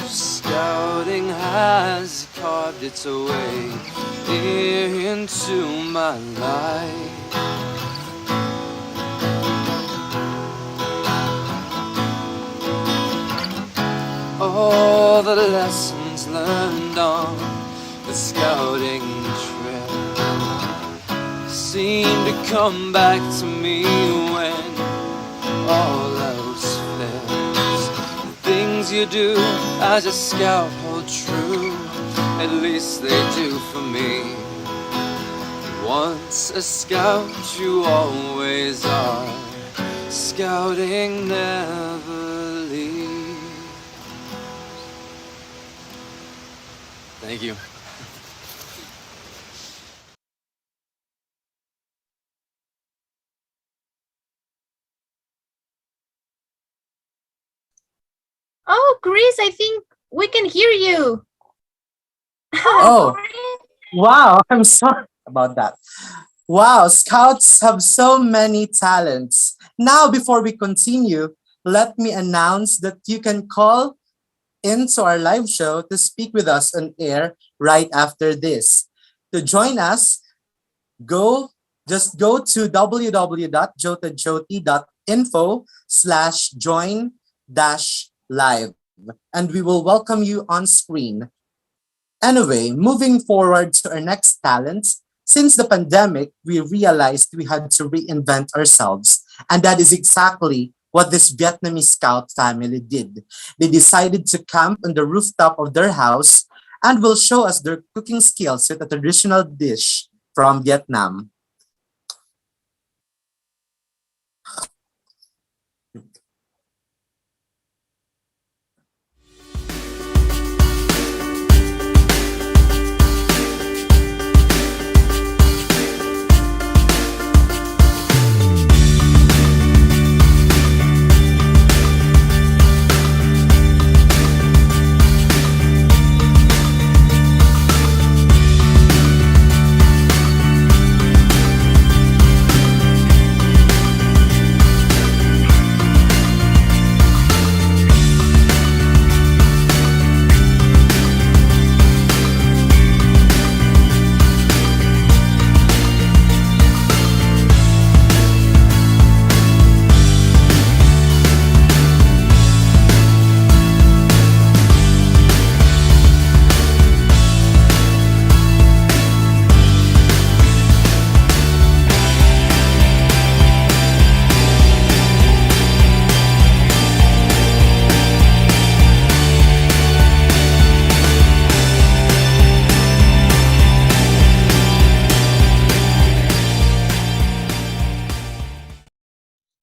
Scouting has carved its way into my life. All the lessons learned on the scouting trail seem to come back to me when all else fails. The things you do as a scout hold true, at least they do for me. Once a scout, you always are. Scouting never leaves. Thank you. Oh, Chris, I think we can hear you. Oh, wow. I'm sorry about that. Wow, scouts have so many talents. Now, before we continue, let me announce that you can call into our live show to speak with us on air right after this. To join us, just go to www.jotajoti.info/join-live and we will welcome you on screen. Anyway, moving forward to our next talent, since the pandemic, we realized we had to reinvent ourselves. And that is exactly what this Vietnamese scout family did. They decided to camp on the rooftop of their house and will show us their cooking skills with a traditional dish from Vietnam.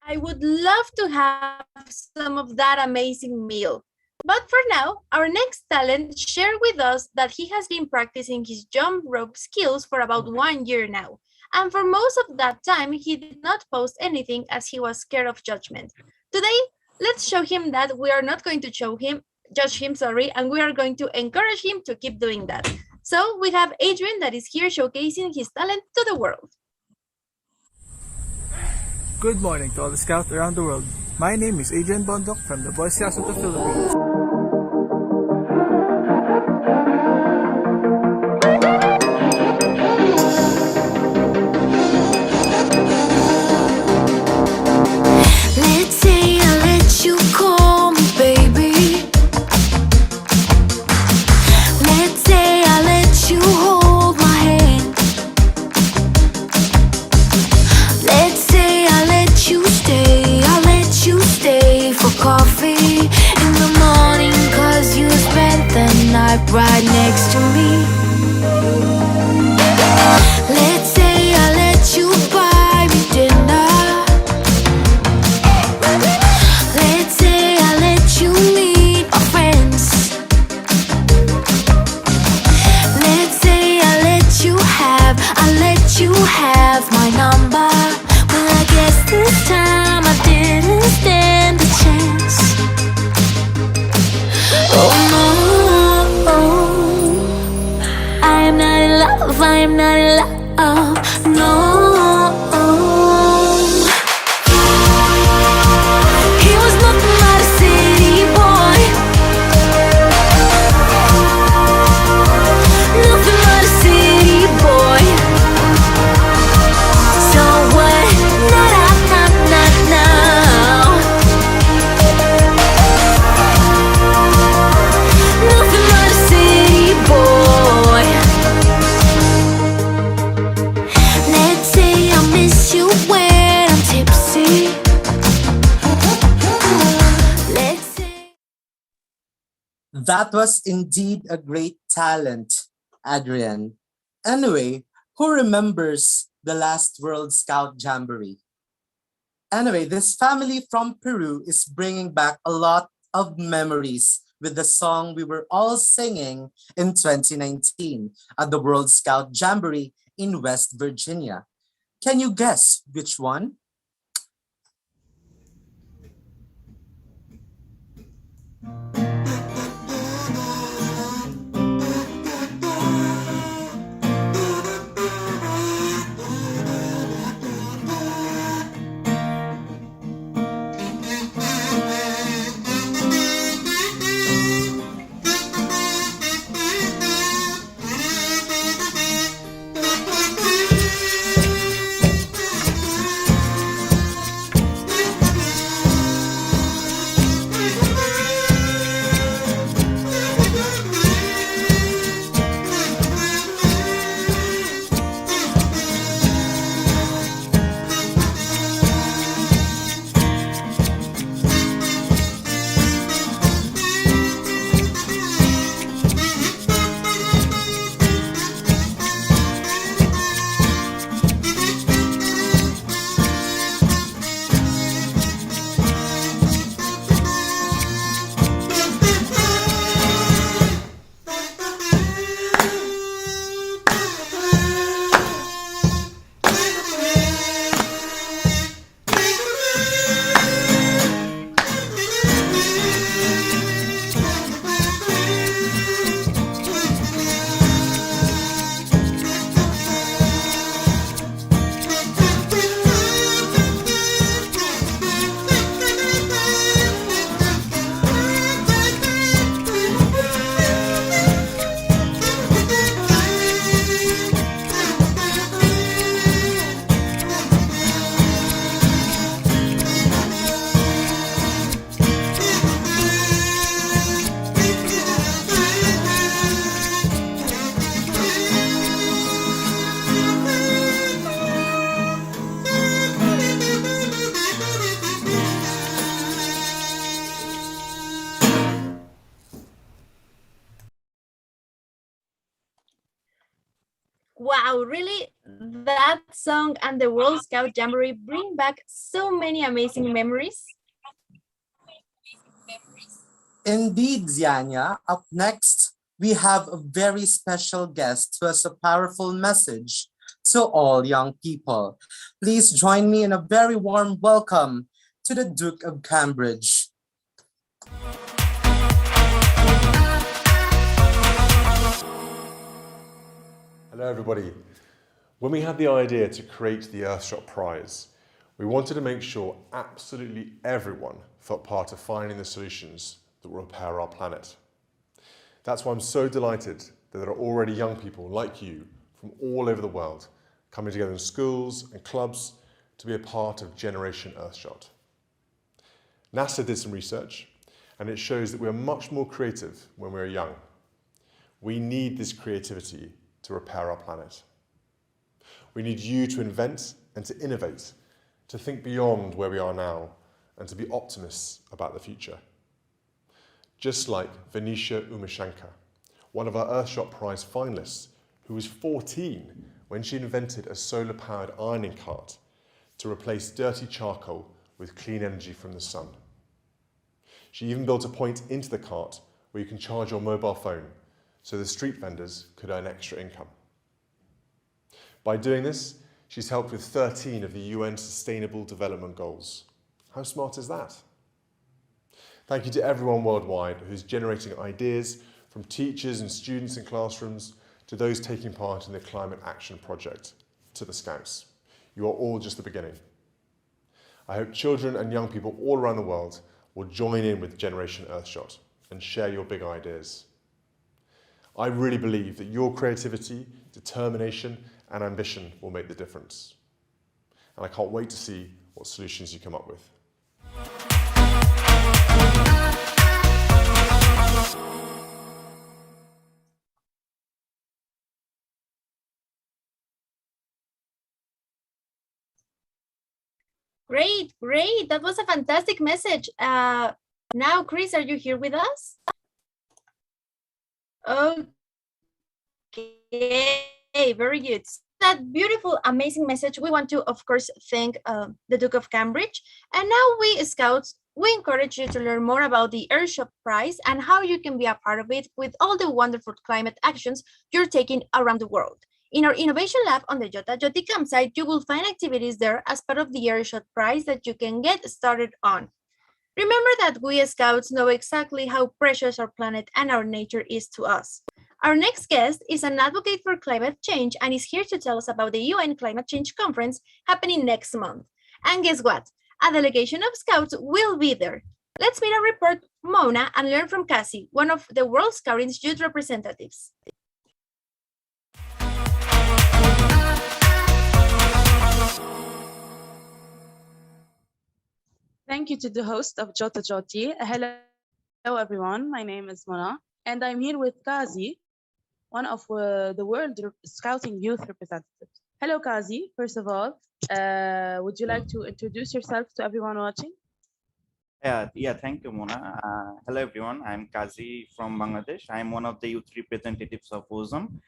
I would love to have some of that amazing meal. But for now, our next talent shared with us that he has been practicing his jump rope skills for about 1 year now. And for most of that time, he did not post anything as he was scared of judgment. Today, let's show him that we are not going to judge him, and we are going to encourage him to keep doing that. So we have Adrian that is here showcasing his talent to the world. Good morning to all the scouts around the world. My name is Adrian Bondok from the Boy Scouts of the Philippines. Let's say I let you call me baby. Let's say I let you hold my hand. Let's say I let you stay for coffee in the morning, 'cause you spent the night right next to me. Let's say I let you buy me dinner. Let's say I let you meet my friends. Let's say I let you have my number. Well, I guess this time I didn't stand a chance. Oh no, I am not in love, I am not in love, no. That was indeed a great talent, Adrian. Anyway, who remembers the last World Scout Jamboree? Anyway, this family from Peru is bringing back a lot of memories with the song we were all singing in 2019 at the World Scout Jamboree in West Virginia. Can you guess which one? Wow, really, that song and the World Scout Jamboree bring back so many amazing memories. Indeed, Zyanya. Up next, we have a very special guest who has a powerful message to all young people. Please join me in a very warm welcome to the Duke of Cambridge. Hello everybody. When we had the idea to create the Earthshot Prize, we wanted to make sure absolutely everyone felt part of finding the solutions that will repair our planet. That's why I'm so delighted that there are already young people like you from all over the world coming together in schools and clubs to be a part of Generation Earthshot. NASA did some research and it shows that we're much more creative when we're young. We need this creativity to repair our planet. We need you to invent and to innovate, to think beyond where we are now and to be optimists about the future. Just like Venetia Umashankar, one of our Earthshot Prize finalists, who was 14 when she invented a solar-powered ironing cart to replace dirty charcoal with clean energy from the sun. She even built a point into the cart where you can charge your mobile phone so the street vendors could earn extra income. By doing this, she's helped with 13 of the UN Sustainable Development Goals. How smart is that? Thank you to everyone worldwide who's generating ideas, from teachers and students in classrooms to those taking part in the Climate Action Project, to the Scouts. You are all just the beginning. I hope children and young people all around the world will join in with Generation Earthshot and share your big ideas. I really believe that your creativity, determination, and ambition will make the difference. And I can't wait to see what solutions you come up with. Great, great. That was a fantastic message. Now, Chris, are you here with us? Okay, very good. That beautiful, amazing message. We want to, of course, thank the Duke of Cambridge. And now we Scouts, we encourage you to learn more about the Earthshot Prize and how you can be a part of it with all the wonderful climate actions you're taking around the world. In our Innovation Lab on the JOTA-JOTI campsite, you will find activities there as part of the Earthshot Prize that you can get started on. Remember that we Scouts know exactly how precious our planet and our nature is to us. Our next guest is an advocate for climate change and is here to tell us about the UN Climate Change Conference happening next month. And guess what? A delegation of Scouts will be there. Let's meet our reporter Mona and learn from Cassie, one of the World Scouting's youth representatives. Thank you to the host of JOTA-JOTI. Hello, everyone. My name is Mona, and I'm here with Kazi, one of the World Scouting Youth Representatives. Hello, Kazi. First of all, would you like to introduce yourself to everyone watching? Yeah, thank you, Mona. Hello, everyone. I'm Kazi from Bangladesh. I'm one of the youth representatives of OZOM,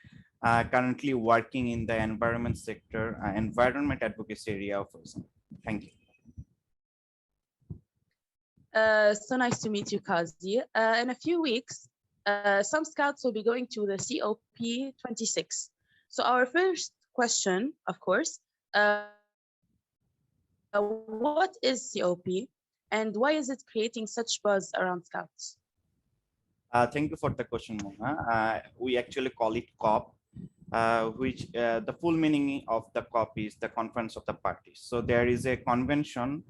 currently working in the environment sector, environment advocacy area of OZOM. Thank you. So nice to meet you, Kazi. In a few weeks, some scouts will be going to the COP26. So our first question, of course, what is COP and why is it creating such buzz around scouts? Thank you for the question, Mona. We actually call it COP, which the full meaning of the COP is the Conference of the Parties. So there is a convention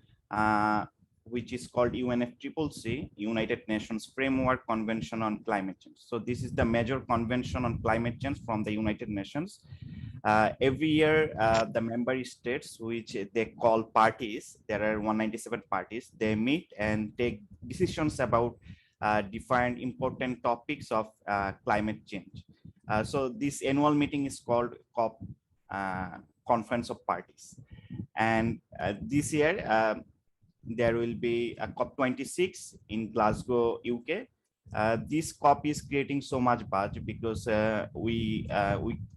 which is called UNFCCC, United Nations Framework Convention on Climate Change. So this is the major convention on climate change from the United Nations. Every year, the member states, which they call parties, there are 197 parties, they meet and take decisions about defined important topics of climate change. So this annual meeting is called COP, Conference of Parties. And this year, there will be a COP26 in Glasgow, UK. This COP is creating so much buzz because we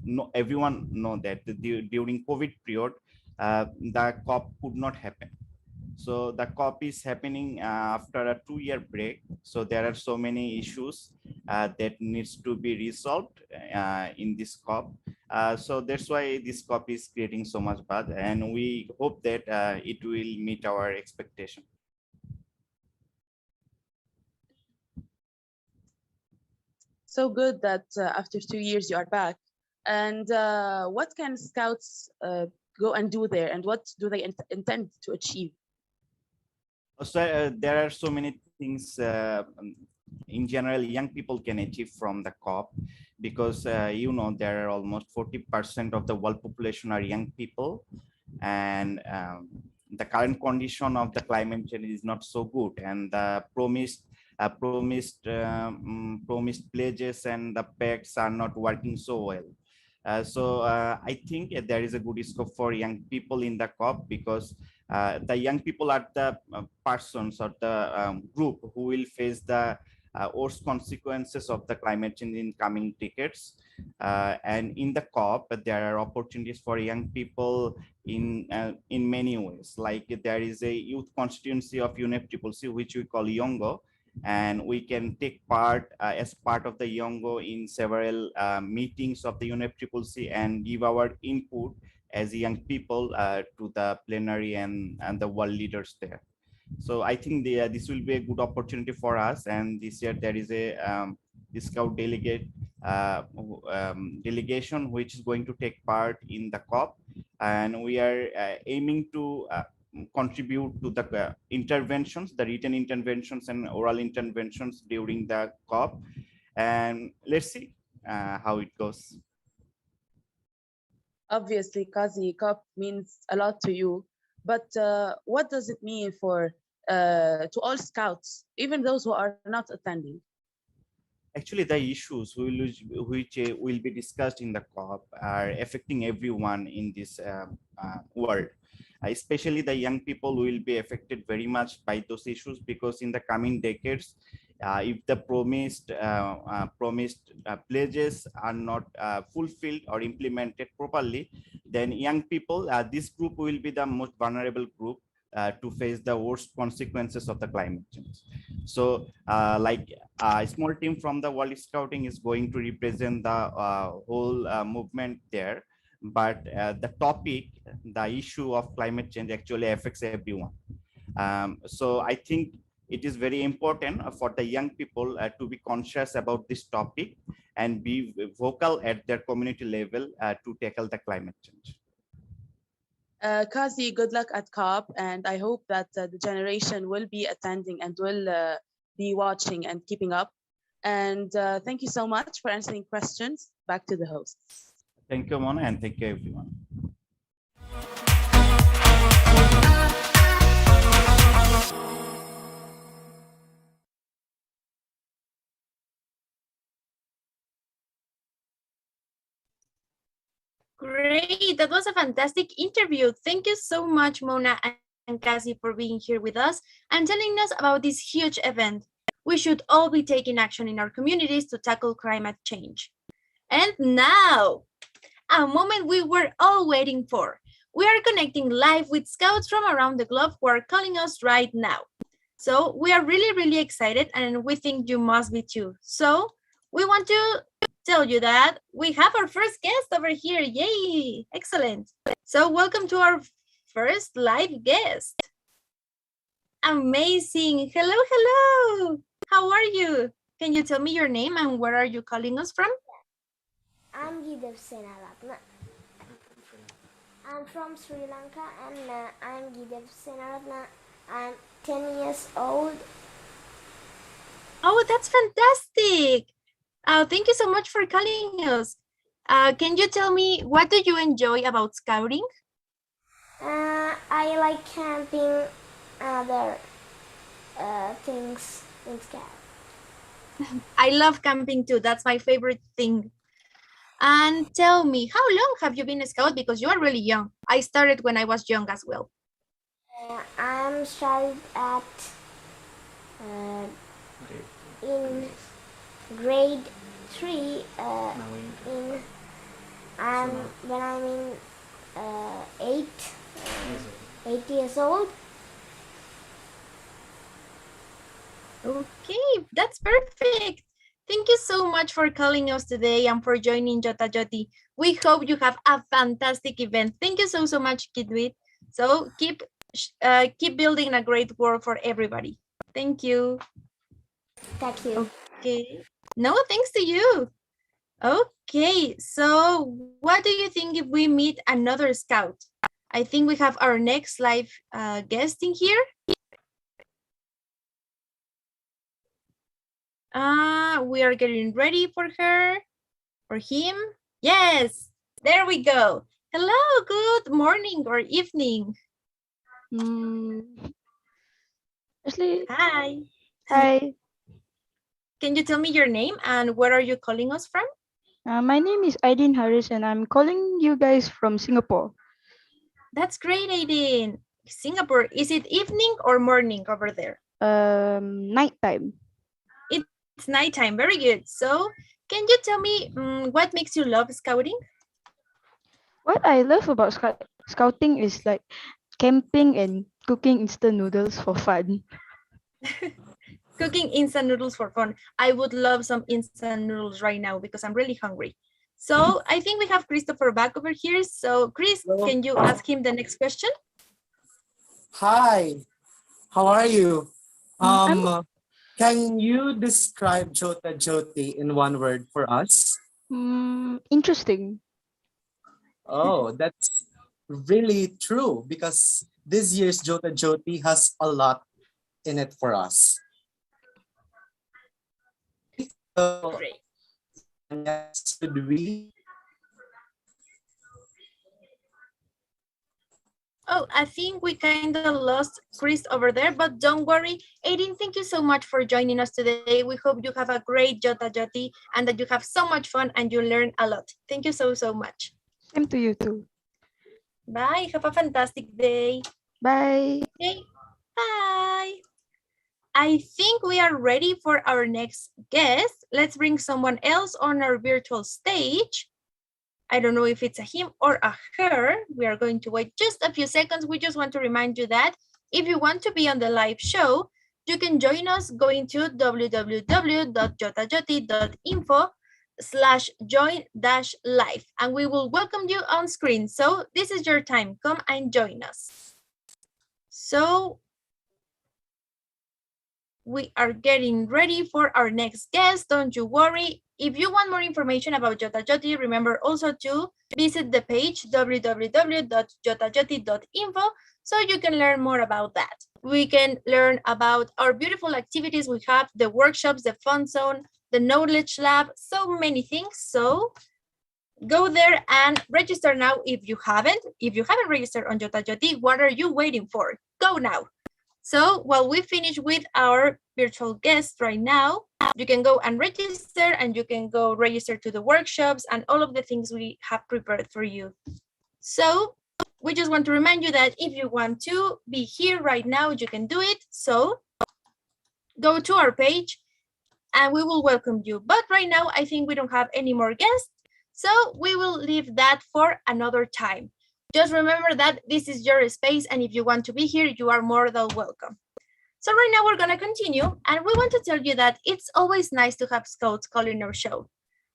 know, everyone know that during COVID period, the COP could not happen. So the COP is happening after a 2-year break. So there are so many issues that needs to be resolved in this COP. So that's why this COP is creating so much buzz, and we hope that it will meet our expectation. So good that after 2 years you are back. And what can scouts go and do there, and what do they intend to achieve? So there are so many things in general young people can achieve from the COP, because you know, there are almost 40% of the world population are young people, and the current condition of the climate change is not so good, and the promised pledges and the pacts are not working so well. So I think there is a good scope for young people in the COP, because the young people are the persons or the group who will face the worst consequences of the climate change in coming decades. And in the COP, there are opportunities for young people in many ways. Like there is a youth constituency of UNFCCC, which we call YONGO, and we can take part as part of the YONGO in several meetings of the UNFCCC and give our input as young people to the plenary and the world leaders there. So I think this will be a good opportunity for us. And this year there is a Scout delegation which is going to take part in the COP, and we are aiming to contribute to the interventions, the written interventions and oral interventions during the COP, and let's see how it goes. Obviously, Kazi, COP means a lot to you, but what does it mean for to all scouts, even those who are not attending? Actually, the issues which will be discussed in the COP are affecting everyone in this world. Especially the young people will be affected very much by those issues, because in the coming decades, If the promised pledges are not fulfilled or implemented properly, then young people, this group will be the most vulnerable group to face the worst consequences of the climate change. So like a small team from the World Scouting is going to represent the whole movement there. But the topic, the issue of climate change actually affects everyone. So I think it is very important for the young people to be conscious about this topic and be vocal at their community level to tackle the climate change. Kazi, good luck at COP, and I hope that the generation will be attending and will be watching and keeping up. And thank you so much for answering questions. Back to the hosts. Thank you, Mona, and thank you, everyone. Great, that was a fantastic interview. Thank you so much, Mona and Cassie, for being here with us and telling us about this huge event. We should all be taking action in our communities to tackle climate change. And now, a moment we were all waiting for. We are connecting live with scouts from around the globe who are calling us right now. So we are really excited, and we think you must be too. So we want to tell you that we have our first guest over here. Yay! Excellent. So welcome to our first live guest. Amazing. Hello. How are you? Can you tell me your name and where are you calling us from? I'm Gidev Senaratna. I'm from Sri Lanka, and I'm Gidev Senaratna. I'm 10 years old. Oh, that's fantastic. Thank you so much for calling us. Can you tell me, what do you enjoy about scouting? I like camping and other things in scout. I love camping too. That's my favorite thing. And tell me, how long have you been a scout? Because you are really young. I started when I was young as well. I'm started at in grade 3 when I'm in 8 years old. Okay, that's perfect. Thank you so much for calling us today and for joining JOTA-JOTI. We hope you have a fantastic event. Thank you so much, Kidwit. So keep building a great world for everybody. Thank you. Thank you. Okay. No, thanks to you. Okay, so what do you think if we meet another scout? I think we have our next live guest in here. We are getting ready for her, for him. Yes, there we go. Hello, good morning or evening. Ashley. Hi. Hi. Can you tell me your name and where are you calling us from? My name is Aidin Harris and I'm calling you guys from Singapore. That's great, Aidin. Singapore, is it evening or morning over there? Nighttime. It's nighttime, very good. So can you tell me what makes you love scouting? What I love about scouting is like camping and cooking instant noodles for fun. Cooking instant noodles for fun. I would love some instant noodles right now because I'm really hungry. So I think we have Christopher back over here. So Chris, can you ask him the next question? Hi, how are you? Can you describe JOTA-JOTI in one word for us? Interesting. Oh, that's really true because this year's JOTA-JOTI has a lot in it for us. Great. Should we? Oh, I think we kind of lost Chris over there, but don't worry. Aidin, thank you so much for joining us today. We hope you have a great JOTA-JOTI and that you have so much fun and you learn a lot. Thank you so much. Same to you too. Bye. Have a fantastic day. Bye. Okay. Bye. I think we are ready for our next guest. Let's bring someone else on our virtual stage. I don't know if it's a him or a her. We are going to wait just a few seconds. We just want to remind you that if you want to be on the live show, you can join us going to www.jotajoti.info/join-live, and we will welcome you on screen. So this is your time. Come and join us. So we are getting ready for our next guest. Don't you worry. If you want more information about JOTA-JOTI, remember also to visit the page www.jotajoti.info so you can learn more about that. We can learn about our beautiful activities we have, the workshops, the fun zone, the knowledge lab, so many things. So go there and register now if you haven't. If you haven't registered on JOTA-JOTI, what are you waiting for? Go now. So while we finish with our virtual guest right now, you can go and register, and you can go register to the workshops and all of the things we have prepared for you. So we just want to remind you that if you want to be here right now, you can do it. So go to our page and we will welcome you. But right now, I think we don't have any more guests. So we will leave that for another time. Just remember that this is your space, and if you want to be here, you are more than welcome. So right now we're gonna continue, and we want to tell you that it's always nice to have scouts calling our show.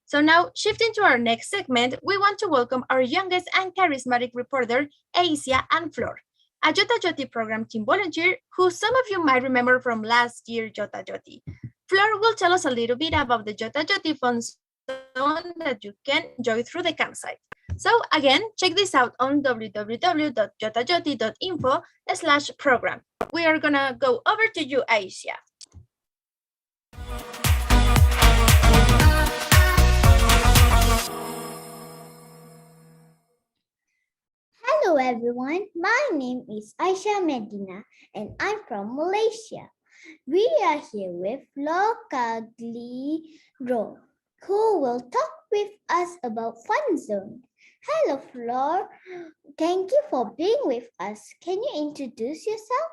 So now, shifting to our next segment, we want to welcome our youngest and charismatic reporter, Aisya and Flor, a JOTA-JOTI program team volunteer who some of you might remember from last year JOTA-JOTI. Flor will tell us a little bit about the JOTA-JOTI fun zone that you can enjoy through the campsite. So again, check this out on www.jotajoti.info/program. We are gonna go over to you, Aisya. Hello everyone, my name is Aisya Medina and I'm from Malaysia. We are here with Flor Cagliero, who will talk with us about Fun Zone. Hello Flor, thank you for being with us. Can you introduce yourself?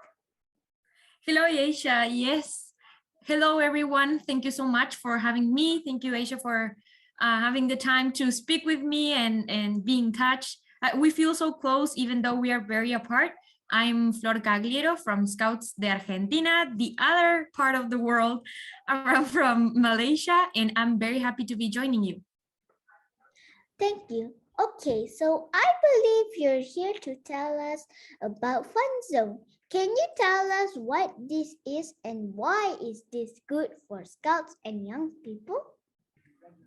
Hello Aisha, yes. Hello everyone, thank you so much for having me. Thank you Aisha for having the time to speak with me and be in touch. We feel so close even though we are very apart. I'm Flor Cagliero from Scouts de Argentina, the other part of the world. I'm from Malaysia, and I'm very happy to be joining you. Thank you. Okay, so I believe you're here to tell us about Fun Zone. Can you tell us what this is and why is this good for Scouts and young people?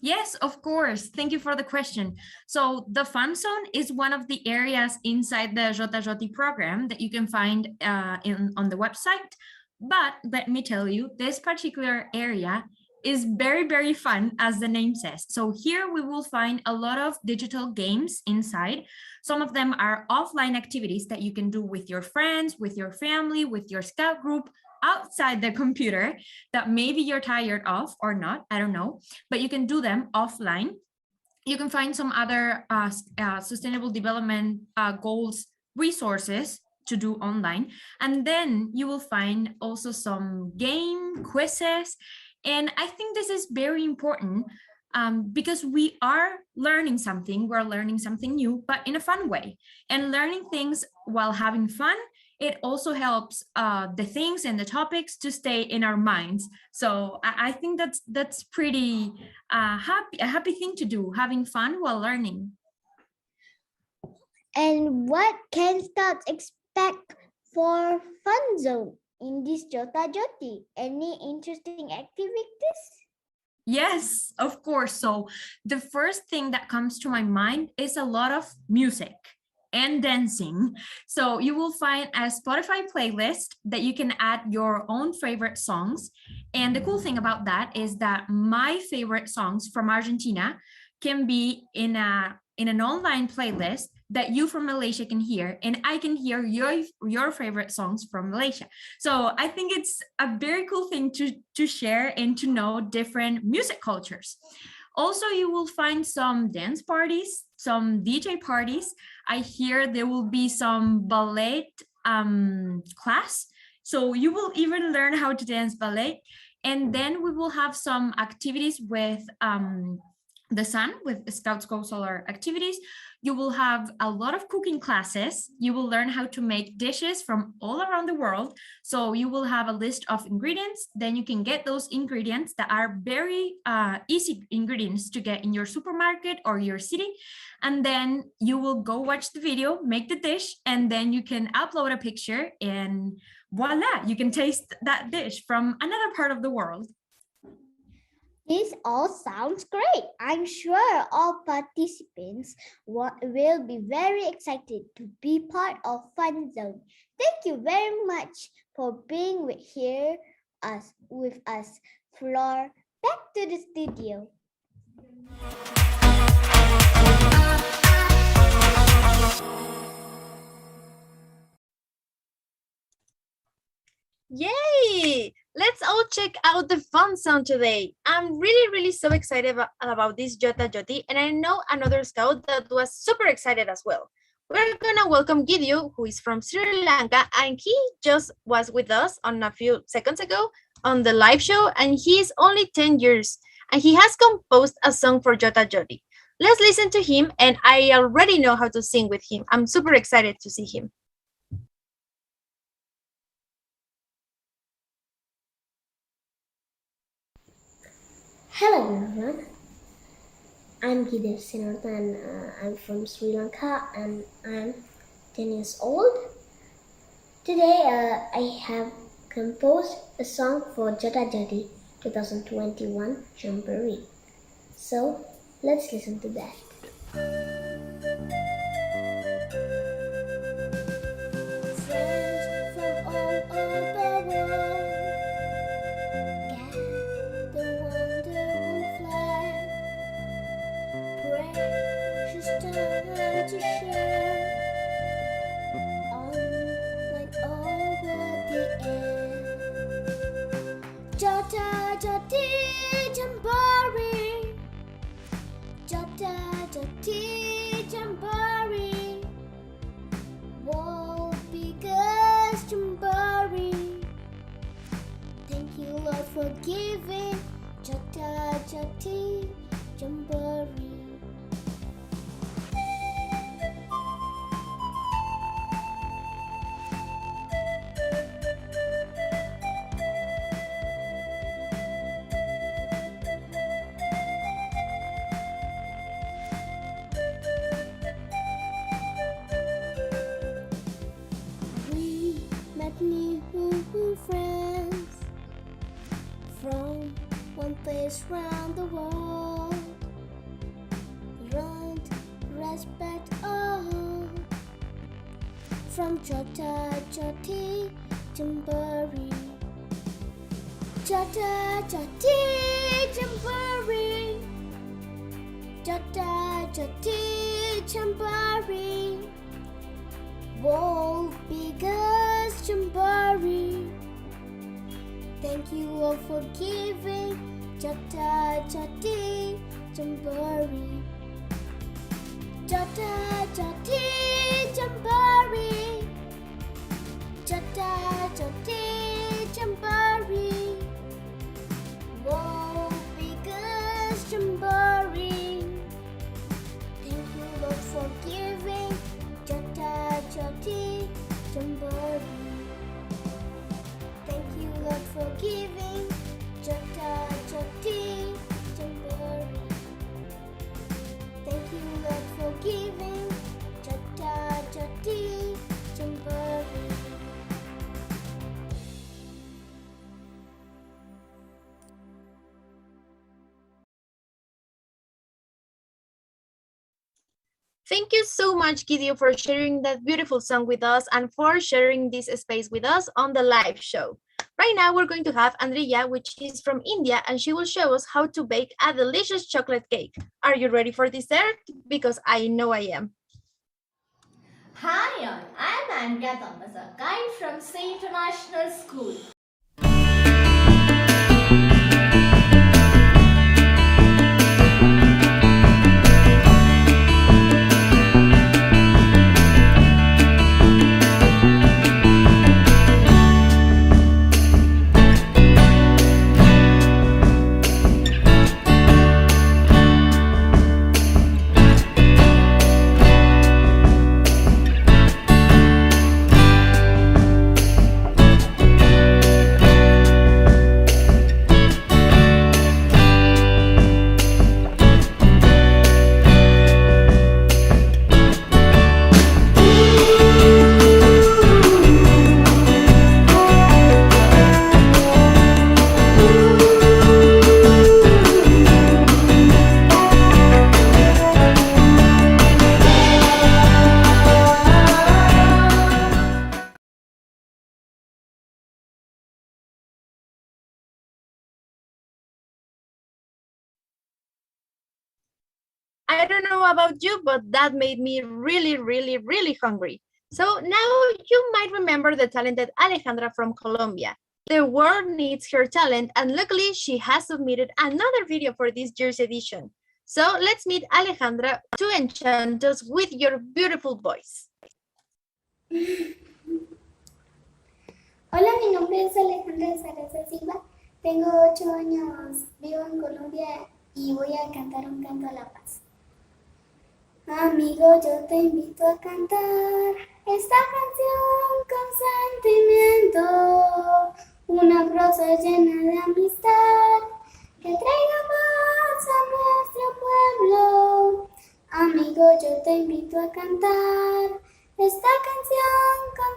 Yes, of course. Thank you for the question. So the Fun Zone is one of the areas inside the JOTA-JOTI program that you can find on the website. But let me tell you, this particular area is very, very fun, as the name says. So here we will find a lot of digital games inside. Some of them are offline activities that you can do with your friends, with your family, with your scout group, outside the computer that maybe you're tired of or not, I don't know, but you can do them offline. You can find some other sustainable development goals resources to do online. And then you will find also some game quizzes. And I think this is very important because we are learning something, we're learning something new, but in a fun way. And learning things while having fun, it also helps the things and the topics to stay in our minds. So I think that's pretty a happy thing to do, having fun while learning. And what can Scouts expect for Fun Zone in this JOTA-JOTI? Any interesting activities? Yes, of course. So the first thing that comes to my mind is a lot of music and dancing. So you will find a Spotify playlist that you can add your own favorite songs. And the cool thing about that is that my favorite songs from Argentina can be in an online playlist that you from Malaysia can hear, and I can hear your favorite songs from Malaysia. So I think it's a very cool thing to share and to know different music cultures. Also, you will find some dance parties, some DJ parties. I hear there will be some ballet class. So you will even learn how to dance ballet. And then we will have some activities with the sun, with Scouts Go Solar activities. You will have a lot of cooking classes. You will learn how to make dishes from all around the world. So you will have a list of ingredients. Then you can get those ingredients that are very easy ingredients to get in your supermarket or your city. And then you will go watch the video, make the dish, and then you can upload a picture and voila, you can taste that dish from another part of the world. This all sounds great. I'm sure all participants will be very excited to be part of Fun Zone. Thank you very much for being with us. Flor, back to the studio. Yay! Let's all check out the fun sound today. I'm really so excited about this JOTA-JOTI, and I know another scout that was super excited as well. We're gonna welcome Gideon, who is from Sri Lanka, and he just was with us on a few seconds ago on the live show, and he is only 10 years, and he has composed a song for JOTA-JOTI. Let's listen to him, and I already know how to sing with him. I'm super excited to see him. Hello everyone, I'm Grylls and I'm from Sri Lanka and I'm 10 years old. Today I have composed a song for JOTA-JOTI 2021 Jamboree. So let's listen to that. To share online over the air. JOTA-JOTI Jamboree, JOTA-JOTI Jamboree, world biggest Jamboree. Thank you Lord for giving JOTA-JOTI Jamboree. New friends from one place round the world. Learned respect all from JOTA-JOTI Jamboree. JOTA-JOTI Jamboree, JOTA-JOTI Jamboree, world biggest Jamboree. Thank you all for giving JOTA-JOTI Jamboree. JOTA-JOTI Jamboree, JOTA-JOTI Jamboree, world biggest Jamboree. Thank you Lord for giving JOTA-JOTI Jamboree. Thank you Lord for giving JOTA-JOTI Jamboree. Thank you Lord for giving JOTA-JOTI Jamboree. Thank you so much, Gideon, for sharing that beautiful song with us and for sharing this space with us on the live show. Right now, we're going to have Andrea, which is from India, and she will show us how to bake a delicious chocolate cake. Are you ready for dessert? Because I know I am. Hi, all. I'm Andrea Thomas, a guide from Say International School. I don't know about you, but that made me really, really, really hungry. So now you might remember the talented Alejandra from Colombia. The world needs her talent, and luckily she has submitted another video for this year's edition. So let's meet Alejandra to enchant us with your beautiful voice. Hola, mi nombre es Alejandra Sarasa Silva, tengo 8 años, vivo en Colombia y voy a cantar un canto a la paz. Amigo, yo te invito a cantar esta canción con sentimiento, una prosa llena de amistad que traiga paz a nuestro pueblo. Amigo, yo te invito a cantar esta canción con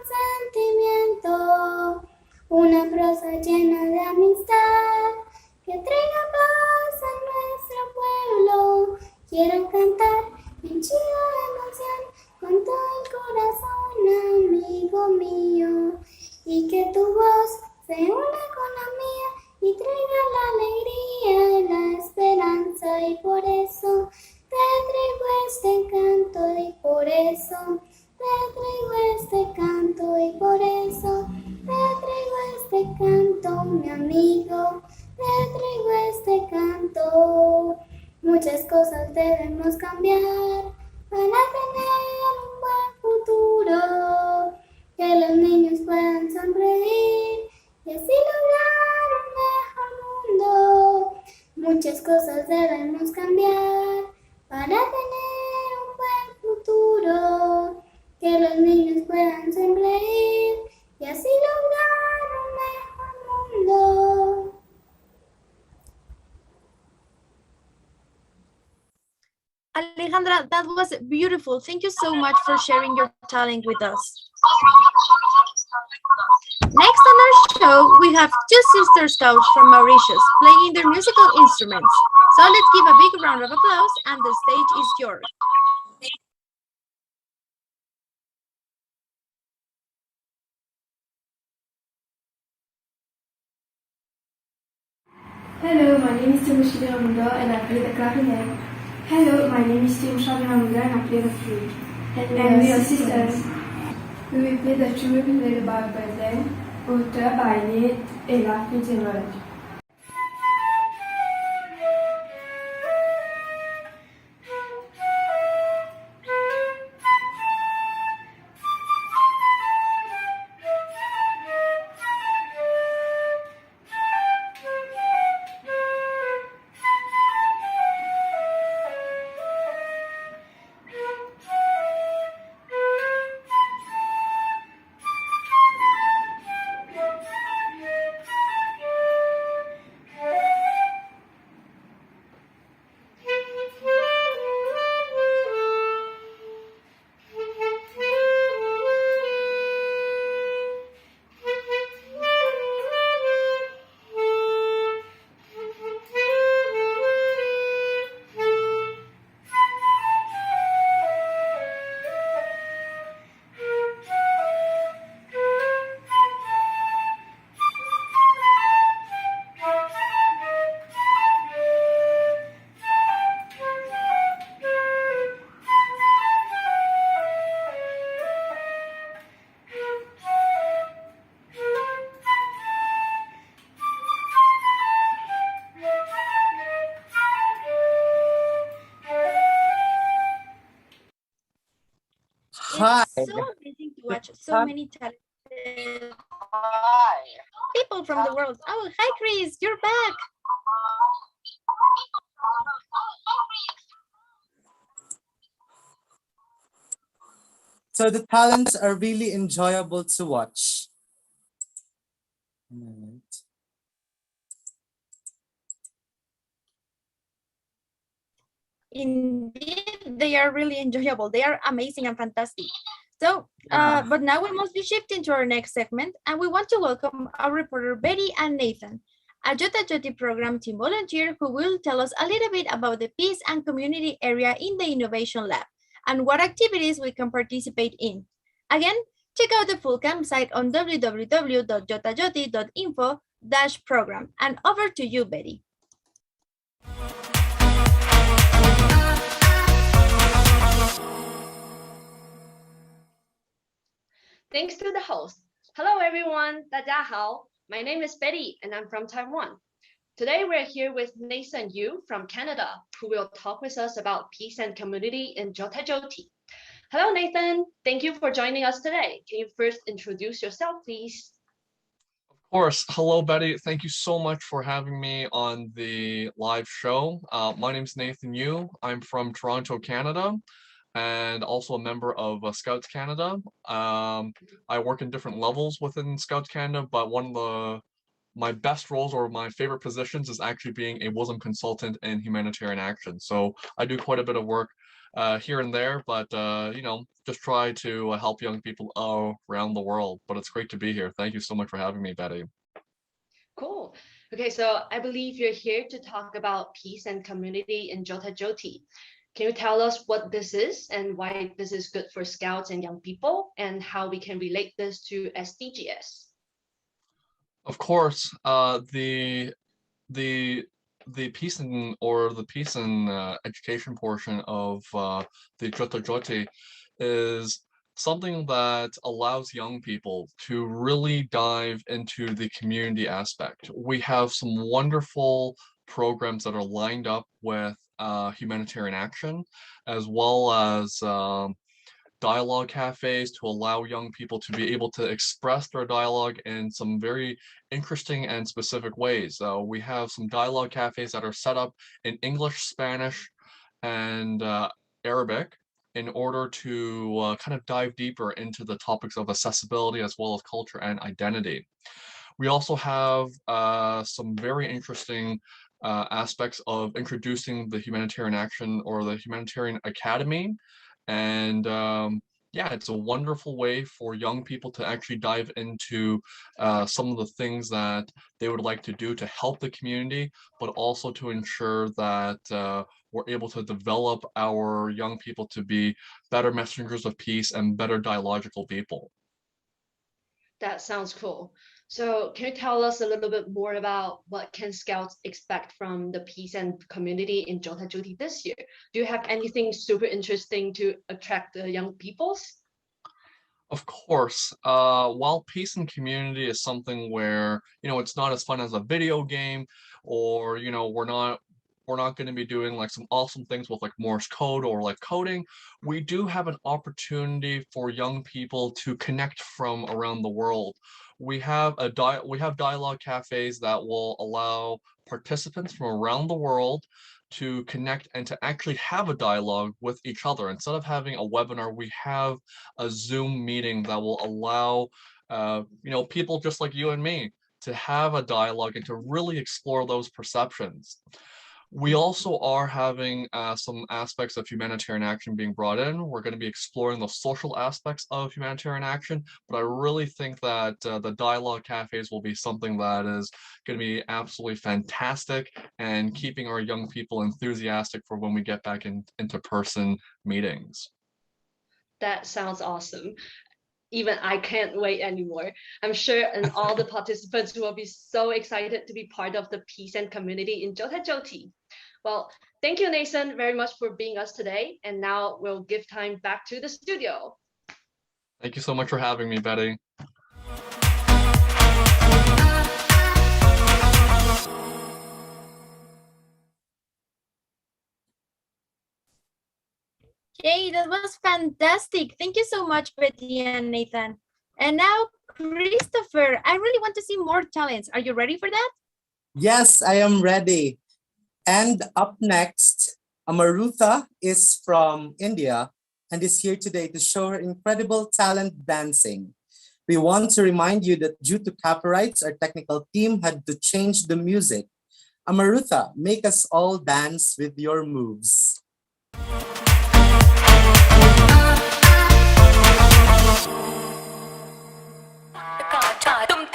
sentimiento, una prosa llena de amistad que traiga paz a nuestro pueblo. Quiero cantar henchido de emoción con todo el corazón, amigo mío, y que tu voz se una con la mía y traiga la alegría y la esperanza, y por eso te traigo este canto, y por eso te traigo este canto, y por eso te traigo este canto, mi amigo, te traigo este canto. Muchas cosas debemos cambiar para tener un buen futuro, que los niños puedan sonreír y así lograr un mejor mundo. Muchas cosas debemos cambiar para tener un buen futuro, que los niños puedan sonreír y así lograr un mejor mundo. Alejandra, that was beautiful. Thank you so much for sharing your talent with us. Next on our show, we have two sister scouts from Mauritius playing their musical instruments. So let's give a big round of applause, and the stage is yours. Hello, my name is Timothy Hamunda and I play the clarinet. Hello, my name is Tim Hamunda and I play the flute. And we are sisters. We will play the tune led by Bethlehem, author by Nate Ella Fitzgerald. Hi. It's so amazing to watch so many talented people from the world. Oh, hi, Chris, you're back. So the talents are really enjoyable to watch. Right. Indeed, they are really enjoyable. They are amazing and fantastic. So, but now we must be shifting to our next segment, and we want to welcome our reporter Betty and Nathan, a JOTA-JOTI program team volunteer who will tell us a little bit about the peace and community area in the Innovation Lab and what activities we can participate in. Again, check out the full campsite on www.jotajoti.info/program. And over to you, Betty. Thanks to the host. Hello everyone, 大家好. My name is Betty and I'm from Taiwan. Today we're here with Nathan Yu from Canada, who will talk with us about peace and community in JOTA-JOTI. Hello Nathan, thank you for joining us today. Can you first introduce yourself, please? Of course. Hello, Betty. Thank you so much for having me on the live show. My name is Nathan Yu. I'm from Toronto, Canada, and also a member of Scouts Canada. I work in different levels within Scouts Canada, but one of my best roles or my favorite positions is actually being a WISDOM consultant in humanitarian action. So I do quite a bit of work here and there, but just try to help young people around the world. But it's great to be here. Thank you so much for having me, Betty. Cool. Okay, so I believe you're here to talk about peace and community in JOTA-JOTI. Can you tell us what this is and why this is good for Scouts and young people, and how we can relate this to SDGs? Of course, the peace and education portion of the JOTA-JOTI is something that allows young people to really dive into the community aspect. We have some wonderful programs that are lined up with humanitarian action, as well as dialogue cafes to allow young people to be able to express their dialogue in some very interesting and specific ways. We have some dialogue cafes that are set up in English, Spanish, and Arabic in order to kind of dive deeper into the topics of accessibility as well as culture and identity. We also have some very interesting aspects of introducing the humanitarian action or the humanitarian academy. And yeah, it's a wonderful way for young people to actually dive into some of the things that they would like to do to help the community, but also to ensure that we're able to develop our young people to be better messengers of peace and better dialogical people. That sounds cool. So can you tell us a little bit more about what can Scouts expect from the peace and community in JOTA-JOTI this year? Do you have anything super interesting to attract the young peoples? Of course, while peace and community is something where, it's not as fun as a video game, or, we're not going to be doing like some awesome things with like Morse code or like coding. We do have an opportunity for young people to connect from around the world. We have dialogue cafes that will allow participants from around the world to connect and to actually have a dialogue with each other. Instead of having a webinar, we have a Zoom meeting that will allow people just like you and me to have a dialogue and to really explore those perceptions. We also are having some aspects of humanitarian action being brought in. We're going to be exploring the social aspects of humanitarian action, but I really think that the dialogue cafes will be something that is going to be absolutely fantastic and keeping our young people enthusiastic for when we get back into person meetings. That sounds awesome. Even I can't wait anymore. I'm sure and all the participants will be so excited to be part of the peace and community in JOTA-JOTI. Well, thank you, Nathan, very much for being us today. And now we'll give time back to the studio. Thank you so much for having me, Betty. Yay, that was fantastic. Thank you so much, Betty and Nathan. And now, Kristofer, I really want to see more talents. Are you ready for that? Yes, I am ready. And up next, Amarutha is from India and is here today to show her incredible talent dancing. We want to remind you that due to copyrights, our technical team had to change the music. Amarutha, make us all dance with your moves. Tum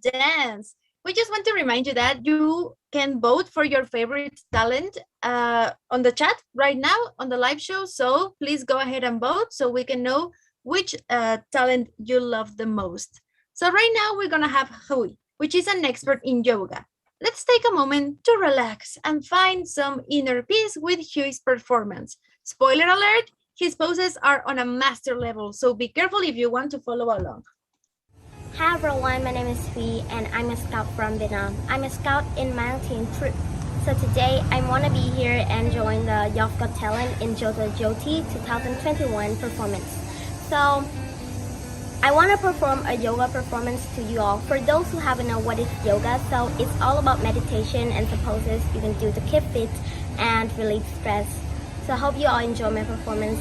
dance. We just want to remind you that you can vote for your favorite talent on the chat right now on the live show. So please go ahead and vote so we can know which talent you love the most. So right now we're going to have Hui, which is an expert in yoga. Let's take a moment to relax and find some inner peace with Hui's performance. Spoiler alert, his poses are on a master level, so be careful if you want to follow along. Hi everyone, my name is Phi and I'm a scout from Vietnam. I'm a scout in Mountain Troop. So today I want to be here and join the Youth Got Talent in JOTA-JOTI 2021 performance. So I want to perform a yoga performance to you all. For those who haven't know what is yoga, so it's all about meditation and the poses you can do to keep fit and relieve stress. So I hope you all enjoy my performance.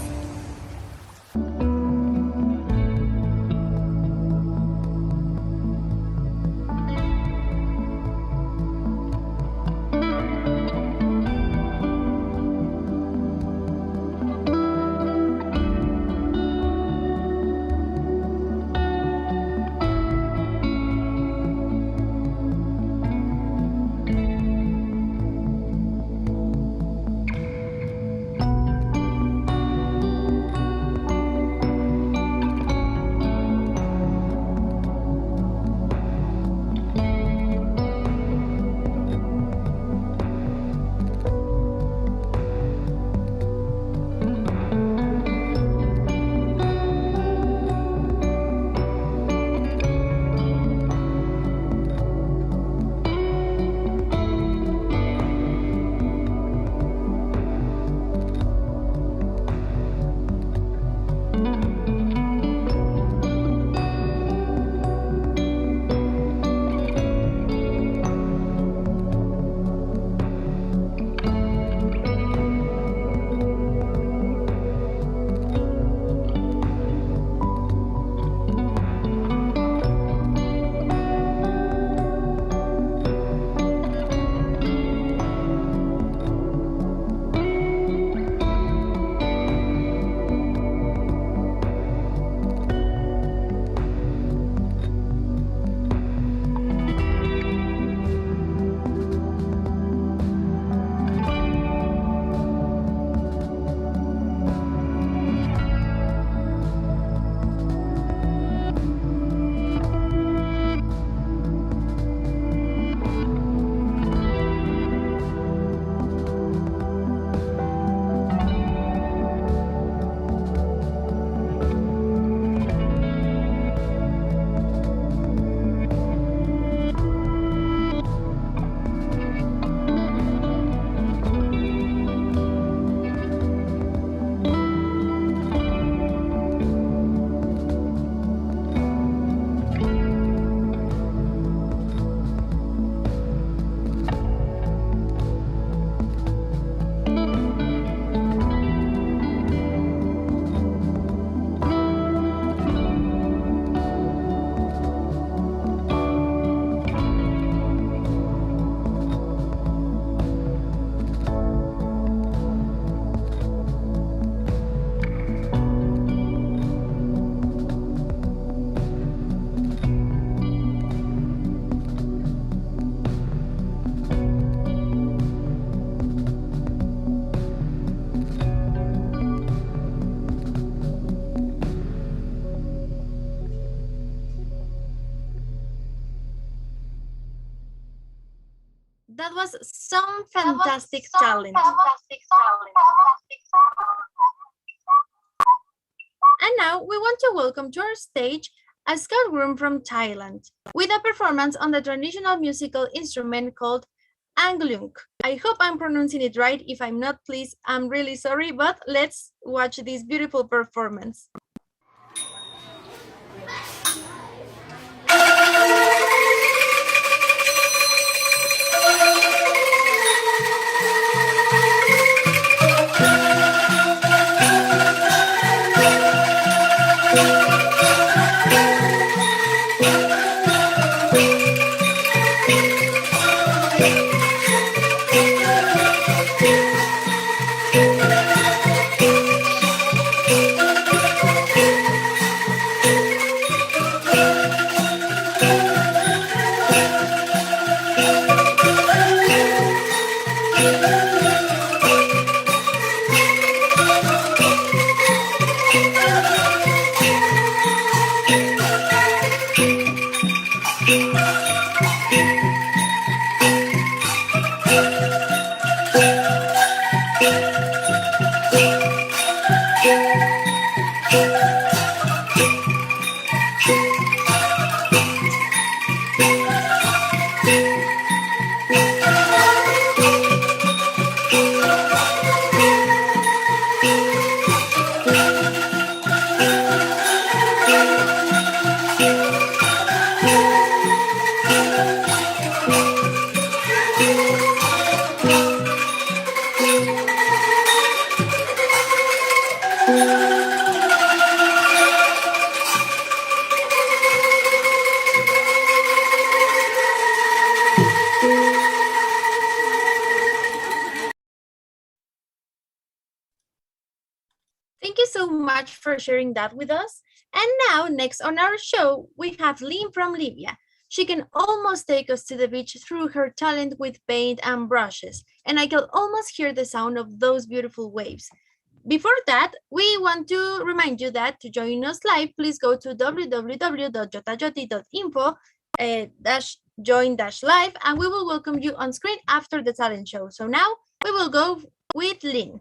That was some fantastic talent. And now we want to welcome to our stage a scout groom from Thailand with a performance on the traditional musical instrument called Anglung. I hope I'm pronouncing it right. If I'm not, please, I'm really sorry, but let's watch this beautiful performance. Thank you so much for sharing that with us. And now, next on our show, we have Lynn from Libya. She can almost take us to the beach through her talent with paint and brushes, and I can almost hear the sound of those beautiful waves. Before that, we want to remind you that to join us live, please go to www.jotajoti.info join-live, and we will welcome you on screen after the talent show. So now we will go with Lynn.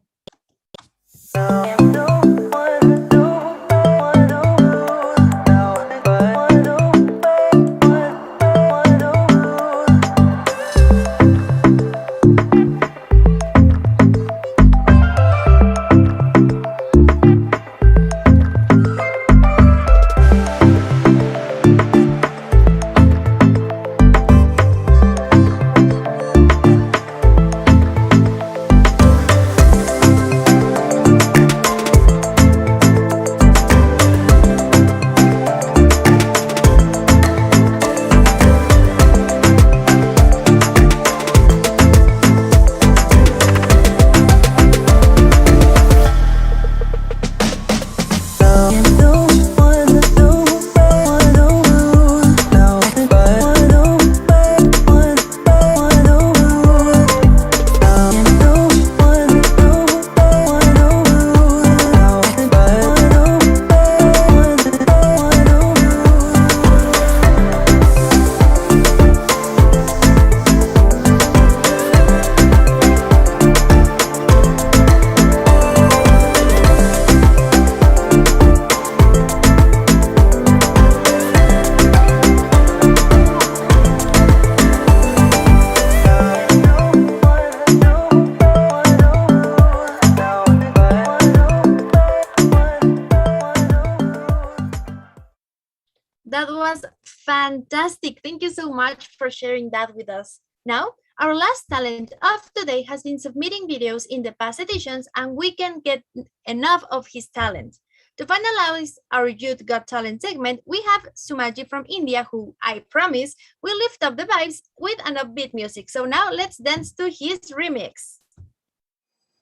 That was fantastic. Thank you so much for sharing that with us. Now, our last talent of today has been submitting videos in the past editions, and we can't get enough of his talent. To finalize our Youth Got Talent segment, we have Sumaji from India, who I promise will lift up the vibes with an upbeat music. So now let's dance to his remix.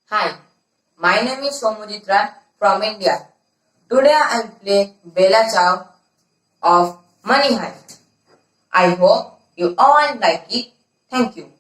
Hi, my name is Somujitra from India. Today I'll play Bella Ciao of Money Heist. I hope you all like it. Thank you.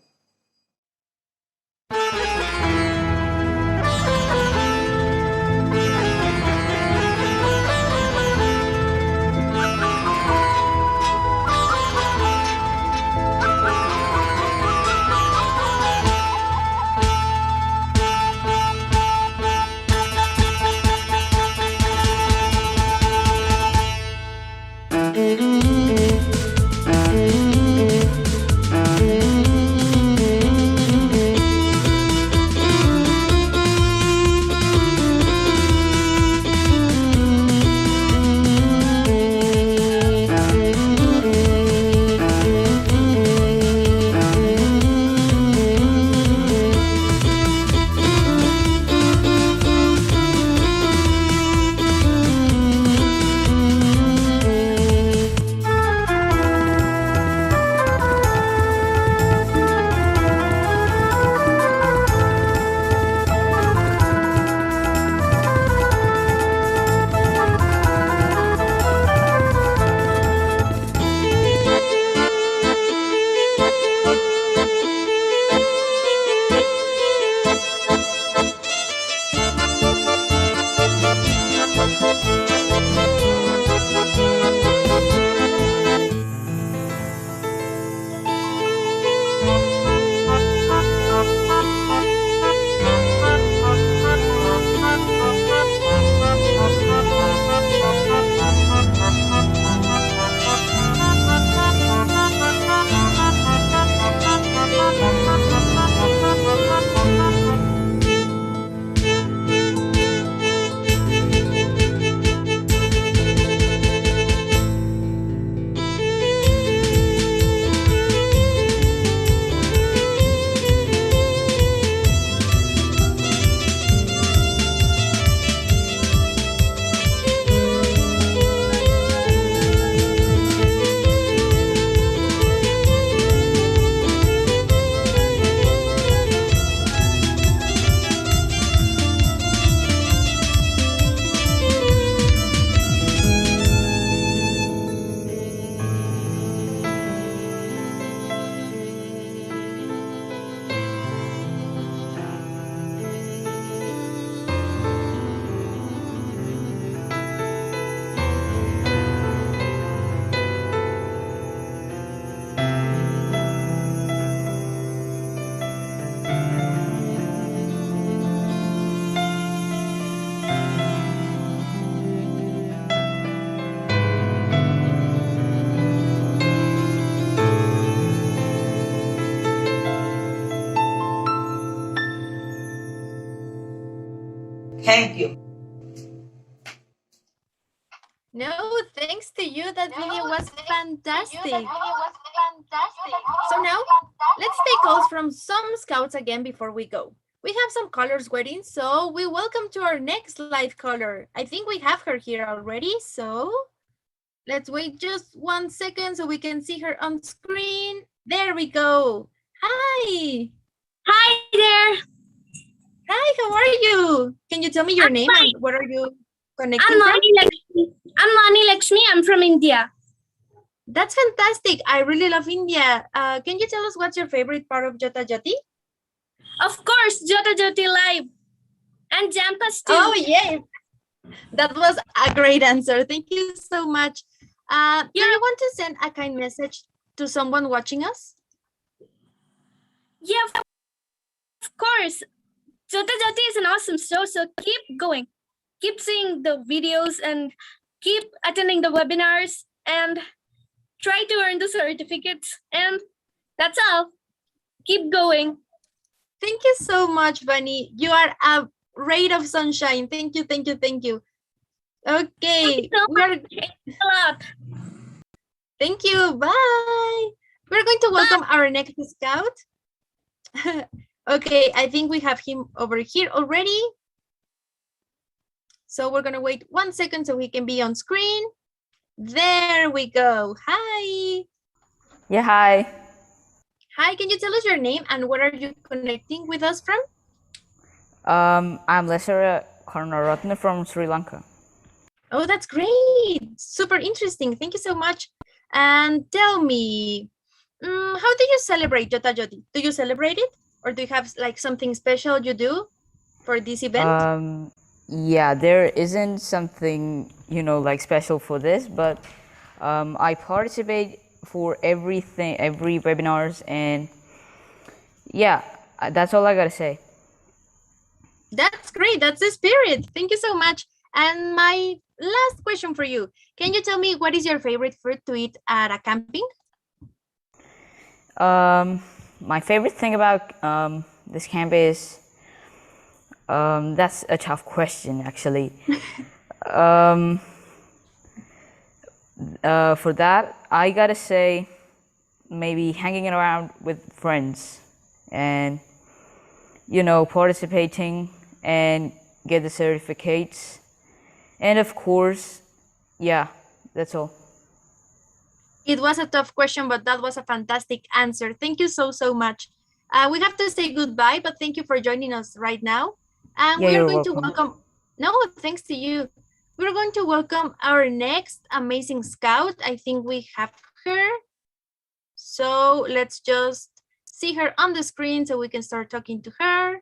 Thank you. No, thanks to you. That video was fantastic. So now, let's take calls from some scouts again before we go. We have some callers waiting, so we welcome to our next live caller. I think we have her here already, so let's wait just 1 second so we can see her on screen. There we go. Hi. Hi there. Hi, how are you? Can you tell me your name and where are you connecting I'm from? Mani Lakshmi. I'm Mani Lakshmi. I'm from India. That's fantastic. I really love India. Can you tell us what's your favorite part of JOTA-JOTI? Of course, JOTA-JOTI Live and Jampus too. Oh, yes. That was a great answer. Thank you so much. Do you want to send a kind message to someone watching us? Yeah, of course. JOTA-JOTI is an awesome show, so keep going. Keep seeing the videos and keep attending the webinars and try to earn the certificates. And that's all. Keep going. Thank you so much, Bunny. You are a ray of sunshine. Thank you, thank you, thank you. Okay. Thanks a lot. Thank you. Bye. We're going to welcome our next scout. Okay, I think we have him over here already. So we're gonna wait 1 second so he can be on screen. There we go. Hi. Yeah, hi. Hi, can you tell us your name and where are you connecting with us from? I'm Lesara Karnaratna from Sri Lanka. Oh, that's great. Super interesting. Thank you so much. And tell me, how do you celebrate JOTA-JOTI? Do you celebrate it? Or do you have like something special you do for this event? Yeah, there isn't something, like special for this, but I participate for every webinars, and yeah, that's all I gotta say. That's great. That's the spirit. Thank you so much. And my last question for you. Can you tell me what is your favorite food to eat at a camping? My favorite thing about this camp is, that's a tough question, actually. For that, I gotta say maybe hanging around with friends and, participating and get the certificates. And of course, yeah, that's all. It was a tough question, but that was a fantastic answer. Thank you so, so much. We have to say goodbye, but thank you for joining us right now. And Yeah, we are you're going to welcome. welcome, no, thanks to you. We're going to welcome our next amazing scout. I think we have her. So let's just see her on the screen so we can start talking to her.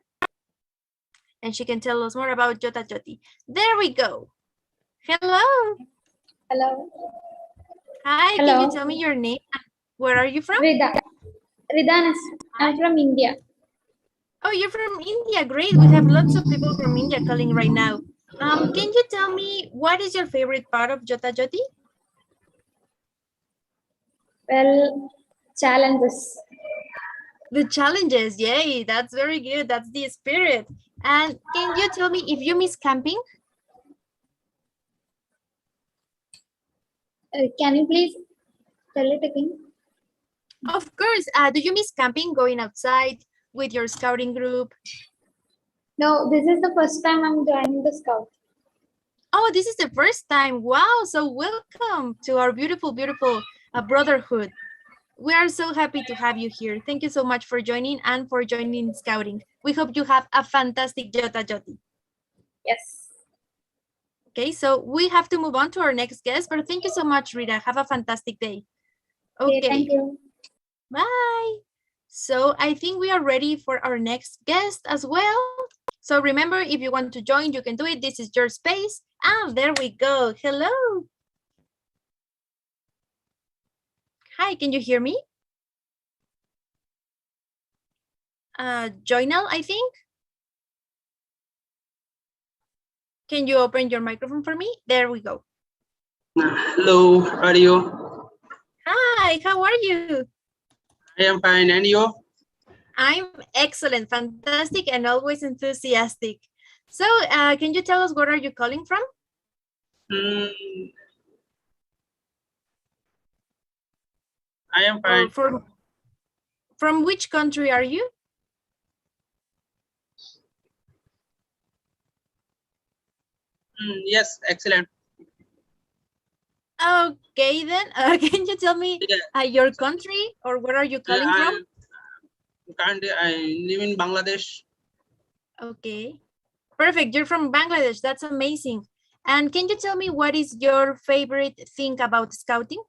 And she can tell us more about JOTA-JOTI. There we go. Hello. Hello. Hi, Hello. can you tell me your name? Where are you from? Rida. Ridanas. I'm from India. Oh, you're from India. Great. We have lots of people from India calling right now. Can you tell me what is your favorite part of JOTA-JOTI? Well, challenges. The challenges. Yay, that's very good. That's the spirit. And can you tell me if you miss camping? Can you please tell it again? Of course. Do you miss camping, going outside with your scouting group? No, this is the first time I'm joining the scout. Oh, this is the first time. Wow. So welcome to our beautiful, beautiful brotherhood. We are so happy to have you here. Thank you so much for joining and for joining scouting. We hope you have a fantastic JOTA-JOTI. Yes. Okay, so we have to move on to our next guest, but thank you so much, Rita. Have a fantastic day. Okay, thank you. Bye. So I think we are ready for our next guest as well. So remember, if you want to join, you can do it. This is your space. Ah, there we go. Hello. Hi, can you hear me? Joinal, I think. Can you open your microphone for me? There we go. Hello, how are you? Hi, how are you? I am fine, and you? I'm excellent, fantastic, and always enthusiastic. So can you tell us where are you calling from? I am fine. From which country are you? Yes, excellent. Okay, then can you tell me your country or where are you calling from? Currently, I live in Bangladesh. Okay, perfect. You're from Bangladesh. That's amazing. And can you tell me what is your favorite thing about scouting?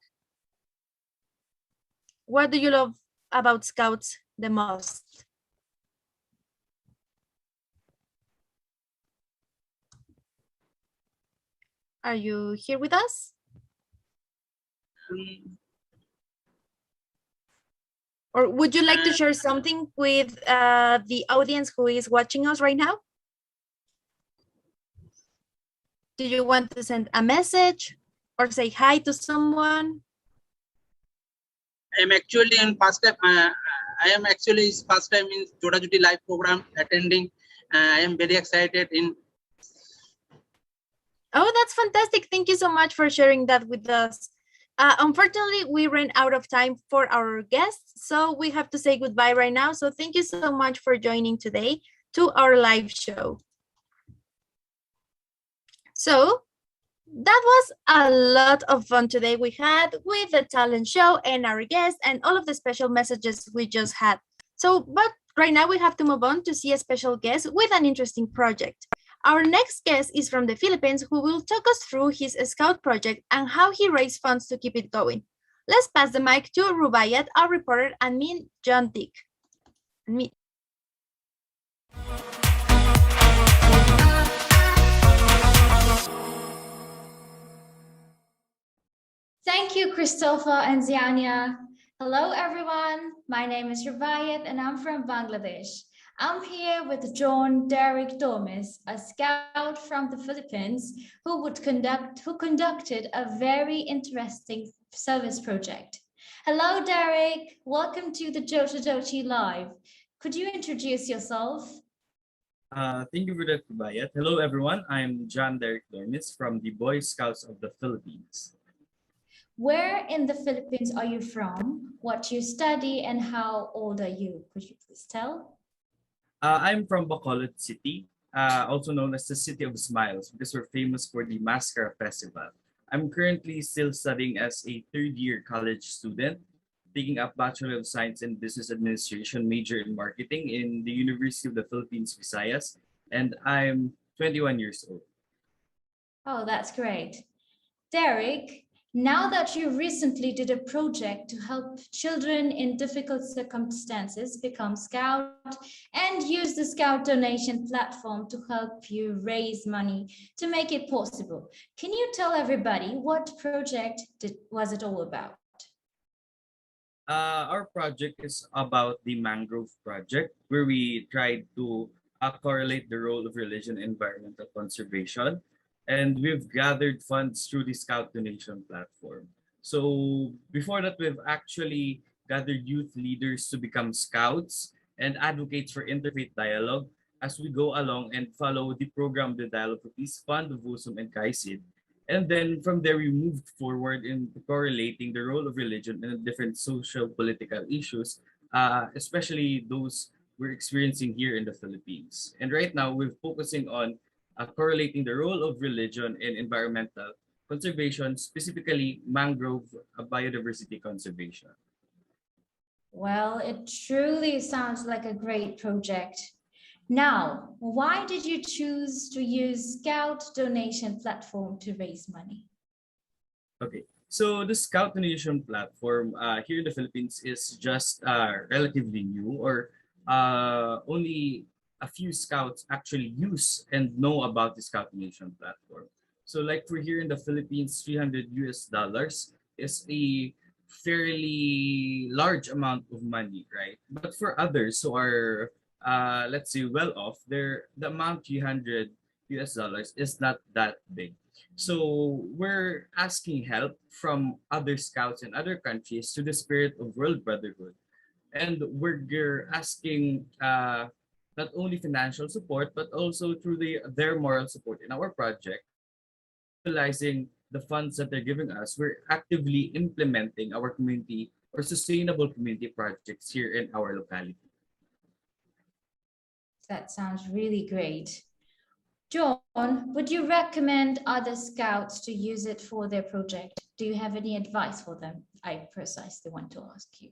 What do you love about scouts the most? Are you here with us? Or would you like to share something with the audience who is watching us right now? Do you want to send a message or say hi to someone? I am actually in first time. I am actually first time in JOTA-JOTI live program attending. I am very excited in. Oh, that's fantastic. Thank you so much for sharing that with us. Unfortunately, we ran out of time for our guests, so we have to say goodbye right now. So thank you so much for joining today to our live show. So that was a lot of fun today we had with the talent show and our guests and all of the special messages we just had. So, but right now we have to move on to see a special guest with an interesting project. Our next guest is from the Philippines who will talk us through his Scout project and how he raised funds to keep it going. Let's pass the mic to Rubayat, our reporter, and me, John Dick. Thank you, Kristofer and Zyanya. Hello, everyone. My name is Rubayat and I'm from Bangladesh. I'm here with John Derek Domis, a scout from the Philippines who conducted a very interesting service project. Hello, Derek. Welcome to the JOTA-JOTI Live. Could you introduce yourself? Thank you for that, Rubayat. Hello, everyone. I'm John Derek Domis from the Boy Scouts of the Philippines. Where in the Philippines are you from? What you study and how old are you? Could you please tell? I'm from Bacolod City, also known as the City of Smiles because we're famous for the Mascara Festival. I'm currently still studying as a third-year college student, taking up Bachelor of Science in Business Administration, major in marketing in the University of the Philippines, Visayas, and I'm 21 years old. Oh, that's great. Derek, now that you recently did a project to help children in difficult circumstances become Scout and use the Scout donation platform to help you raise money to make it possible, can you tell everybody what project was it all about? Our project is about the Mangrove Project, where we tried to correlate the role of religion and environmental conservation. And we've gathered funds through the Scout donation platform. So before that, we've actually gathered youth leaders to become scouts and advocates for interfaith dialogue as we go along and follow the program, the Dialogue for Peace Fund of WUSUM and KAISID. And then from there, we moved forward in correlating the role of religion in different social political issues, especially those we're experiencing here in the Philippines. And right now, we're focusing on correlating the role of religion in environmental conservation, specifically mangrove biodiversity conservation. Well, it truly sounds like a great project. Now, why did you choose to use Scout donation platform to raise money? Okay, so the Scout donation platform here in the Philippines is just relatively new, or only a few scouts actually use and know about the Scout donation platform. So like for here in the Philippines, $300 is a fairly large amount of money, right? But for others who are let's say well off, the amount $300 is not that big. So we're asking help from other scouts in other countries to the spirit of world brotherhood. And we're asking not only financial support, but also through their moral support in our project, utilizing the funds that they're giving us, we're actively implementing our community or sustainable community projects here in our locality. That sounds really great. John, would you recommend other scouts to use it for their project? Do you have any advice for them? I precisely want to ask you.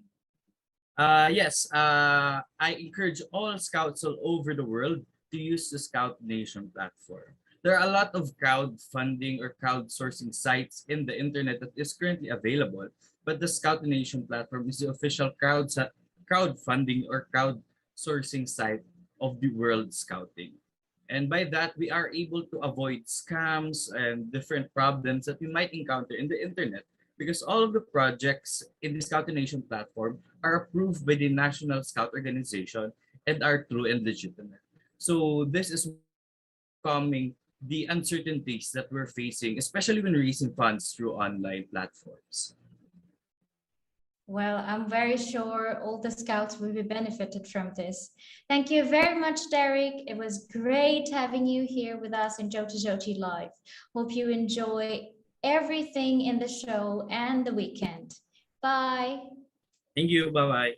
Yes, I encourage all scouts all over the world to use the Scout Nation platform. There are a lot of crowdfunding or crowdsourcing sites in the internet that is currently available, but the Scout Nation platform is the official crowdfunding or crowdsourcing site of the World Scouting. And by that, we are able to avoid scams and different problems that we might encounter in the internet because all of the projects in the Scout Nation platform are approved by the National Scout Organization and are true and legitimate. So this is coming the uncertainties that we're facing, especially when raising funds through online platforms. Well, I'm very sure all the scouts will be benefited from this. Thank you very much, Derek. It was great having you here with us in JOTA-JOTI Live. Hope you enjoy everything in the show and the weekend. Bye. Thank you. Bye-bye.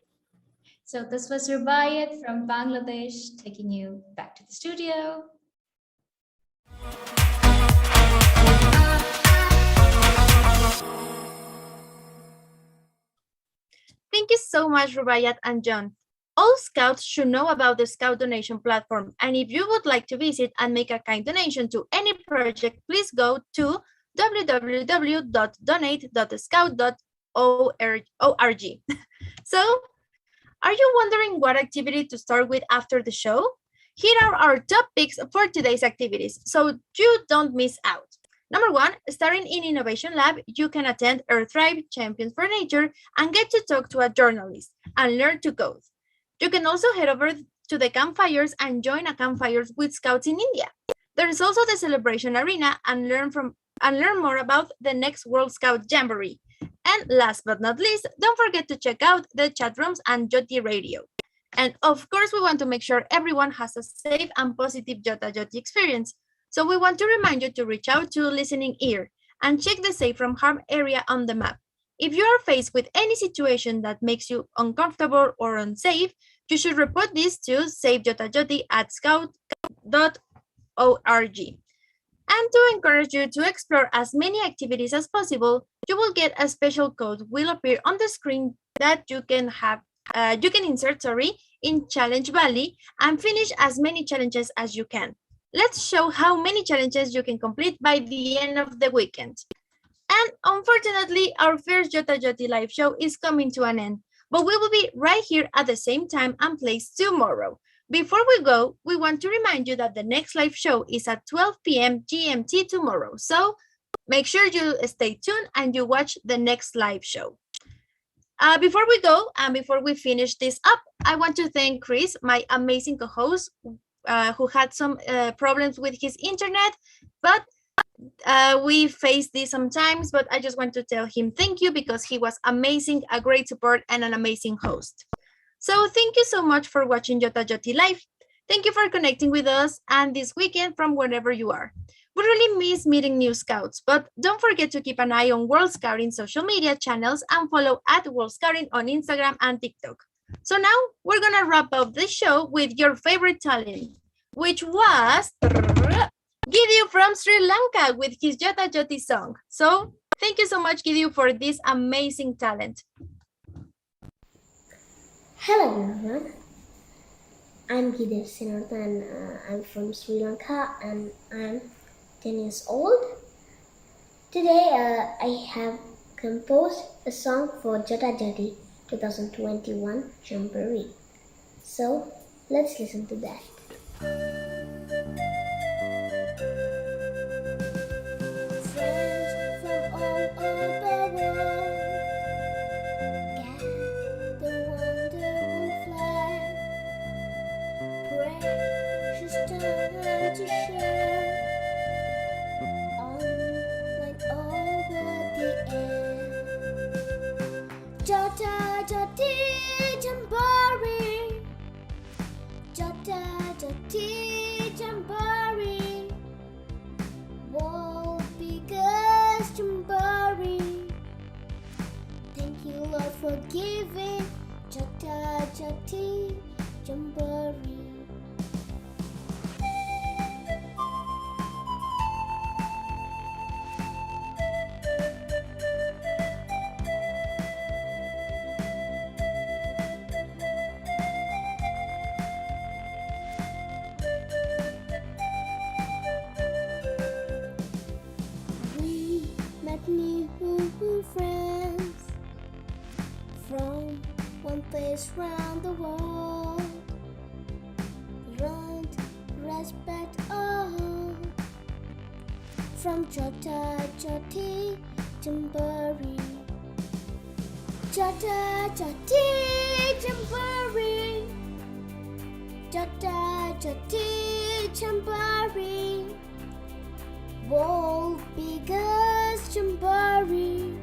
So this was Rubayat from Bangladesh taking you back to the studio. Thank you so much, Rubayat and John. All scouts should know about the Scout Donation platform, and if you would like to visit and make a kind donation to any project, please go to www.donate.scout.org. So, are you wondering what activity to start with after the show? Here are our top picks for today's activities, so you don't miss out. Number 1, starting in Innovation Lab, you can attend Earth Thrive Champions for Nature and get to talk to a journalist and learn to code. You can also head over to the campfires and join a campfires with scouts in India. There is also the Celebration Arena and learn more about the next World Scout Jamboree. And last but not least, don't forget to check out the chat rooms and JOTI Radio. And of course, we want to make sure everyone has a safe and positive JOTA-JOTI experience. So we want to remind you to reach out to Listening Ear and check the Safe from Harm area on the map. If you are faced with any situation that makes you uncomfortable or unsafe, you should report this to savejota-joti@scout.org. And to encourage you to explore as many activities as possible, you will get a special code will appear on the screen that you can insert in Challenge Valley and finish as many challenges as you can. Let's show how many challenges you can complete by the end of the weekend. And unfortunately, our first JOTA-JOTI live show is coming to an end, but we will be right here at the same time and place tomorrow. Before we go, we want to remind you that the next live show is at 12 p.m. GMT tomorrow. So make sure you stay tuned and you watch the next live show. Before we go and before we finish this up, I want to thank Chris, my amazing co-host, who had some problems with his internet, but we face this sometimes, but I just want to tell him thank you because he was amazing, a great support and an amazing host. So thank you so much for watching JOTA-JOTI Live. Thank you for connecting with us and this weekend from wherever you are. We really miss meeting new scouts, but don't forget to keep an eye on World Scouting social media channels and follow @World Scouting on Instagram and TikTok. So now we're gonna wrap up the show with your favorite talent, which was Gideon from Sri Lanka with his JOTA-JOTI song. So thank you so much, Gideon, for this amazing talent. Hello everyone, I'm Gideon Sinartha and I'm from Sri Lanka and I'm 10 years old. Today I have composed a song for JOTA-JOTI 2021 Jamboree. So let's listen to that. Friends from all over the world, gather wonderful flag, precious time to share, online over the air. JOTA-JOTI Jamboree, JOTA-JOTI Jamboree, world biggest jamboree. Thank you, Lord, for giving JOTA-JOTI Jamboree. We met new friends from one place round the world. Learned respect all from JOTA-JOTI Jamboree. JOTA-JOTI Jamboree, JOTA-JOTI Jamboree, world biggest jamboree.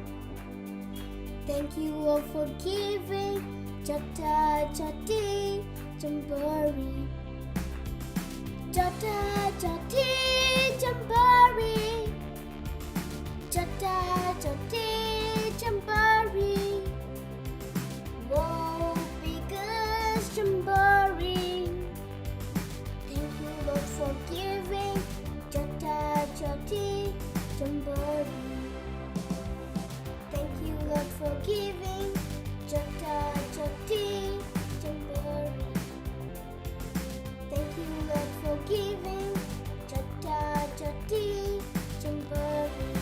Thank you all for giving JOTA-JOTI Jamboree. JOTA-JOTI Jamboree, JOTA-JOTI Jamboree, world biggest jamboree. Thank you Lord for giving JOTA-JOTI Jamboree. Thank you Lord for giving JOTA-JOTI Jamboree. Thank you Lord for giving JOTA-JOTI Jamboree.